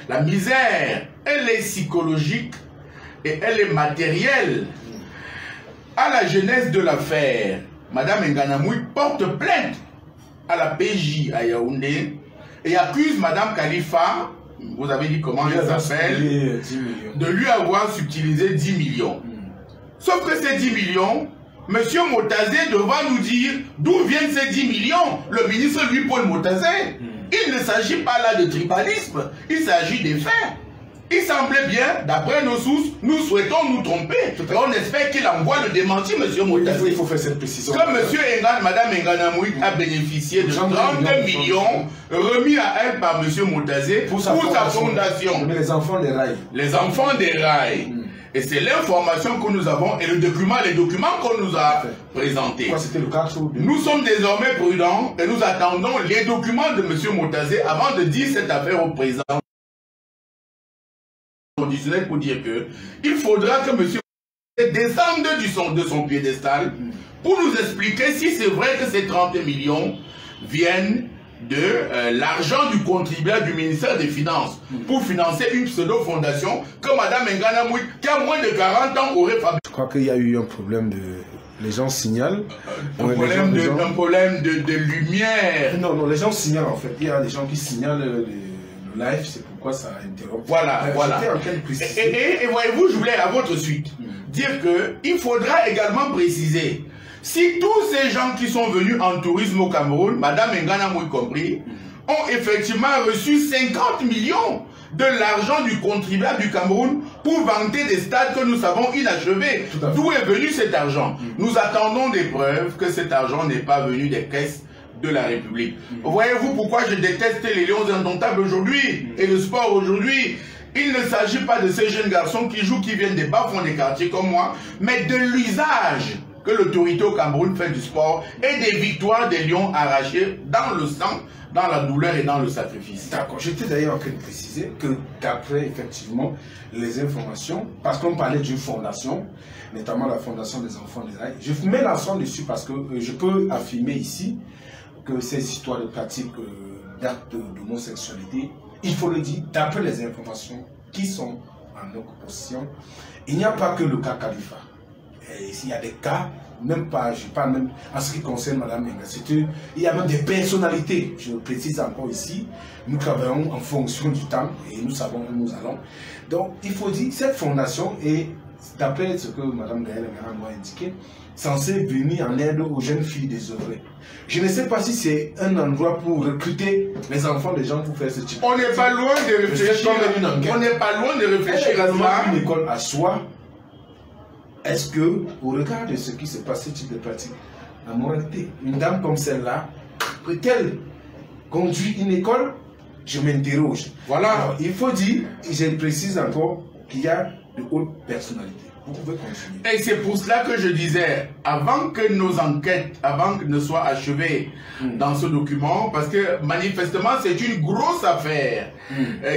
B: La misère, elle est psychologique et elle est matérielle. À la genèse de l'affaire, Madame Ngana Mouit porte plainte à la PJ à Yaoundé et accuse Madame Khalifa, vous avez dit comment elle s'appelle, de lui avoir subtilisé 10 millions. Sauf que ces 10 millions, M. Motazé devra nous dire d'où viennent ces 10 millions. Le ministre lui, Paul Motazé. Il ne s'agit pas là de tribalisme, il s'agit des faits. Il semblait bien, d'après nos sources, nous souhaitons nous tromper. Et on espère qu'il envoie le démenti, M. Motazé.
A: Il faut faire cette précision.
B: Que Mme Ngana Mouit a bénéficié de 32 millions remis à elle par M. Motazé pour sa fondation.
A: Mais les enfants des rails.
B: Les enfants des rails. Et c'est l'information que nous avons et les documents qu'on nous a présentés.
A: C'était le cas.
B: Nous sommes désormais prudents et nous attendons les documents de M. Motazé avant de dire cette affaire au président conditionnel pour dire que il faudra que M. descende de son piédestal pour nous expliquer si c'est vrai que ces 30 millions viennent de l'argent du contribuable du ministère des Finances pour financer une pseudo-fondation que Mme Ngana Mouit, qui a moins de 40 ans, aurait fabriqué.
A: Je crois qu'il y a eu un problème de... Les gens signalent.
B: Un problème de lumière.
A: Non, les gens signalent en fait. Il y a des gens qui signalent le live, c'est pourquoi ça interrompt.
B: Voilà. Et voyez-vous, je voulais à votre suite dire qu'il faudra également préciser si tous ces gens qui sont venus en tourisme au Cameroun, Mme Ngana Mouit compris, ont effectivement reçu 50 millions de l'argent du contribuable du Cameroun pour vanter des stades que nous savons inachevés. D'où est venu cet argent? Nous attendons des preuves que cet argent n'est pas venu des caisses de la République. Voyez-vous pourquoi je déteste les Lions Indomptables aujourd'hui et le sport aujourd'hui? Il ne s'agit pas de ces jeunes garçons qui jouent, qui viennent des bas-fonds des quartiers comme moi, mais de l'usage que l'autorité au Cameroun fait du sport et des victoires des lions arrachés dans le sang, dans la douleur et dans le sacrifice.
A: D'accord, j'étais d'ailleurs en train de préciser que d'après effectivement les informations, parce qu'on parlait d'une fondation, notamment la fondation des enfants des rails, je mets l'accent dessus parce que je peux affirmer ici que ces histoires de pratiques d'actes d'homosexualité, il faut le dire, d'après les informations qui sont en notre possession, il n'y a pas que le cas Khalifa. Il y a des cas, même pas, je parle même en ce qui concerne Mme Menga, il y a même des personnalités, je le précise encore ici, nous travaillons en fonction du temps et nous savons où nous allons. Donc il faut dire, cette fondation est, d'après ce que Mme Gaëlle m'a indiqué, censée venir en aide aux jeunes filles désœuvrées. Je ne sais pas si c'est un endroit pour recruter les enfants des gens pour faire ce type.
B: On n'est pas loin de réfléchir. On n'est pas loin de réfléchir à ça.
A: Une école à soi. Est-ce que, au regard de ce qui se passe, ce type de pratique, la moralité, une dame comme celle-là, peut-elle conduire une école? Je m'interroge. Voilà. Alors, il faut dire, je précise encore, qu'il y a de hautes personnalités. Vous pouvez continuer.
B: Et c'est pour cela que je disais, avant que nos enquêtes, avant que ne soient achevées dans ce document, parce que manifestement c'est une grosse affaire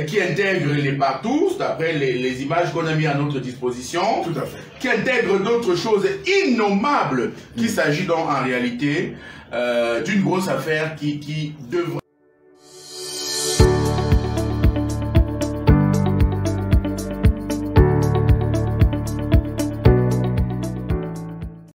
B: qui intègre les partous, d'après les images qu'on a mis à notre disposition,
A: tout à fait,
B: qui intègre d'autres choses innommables, qu'il s'agit donc en réalité d'une grosse affaire qui devrait...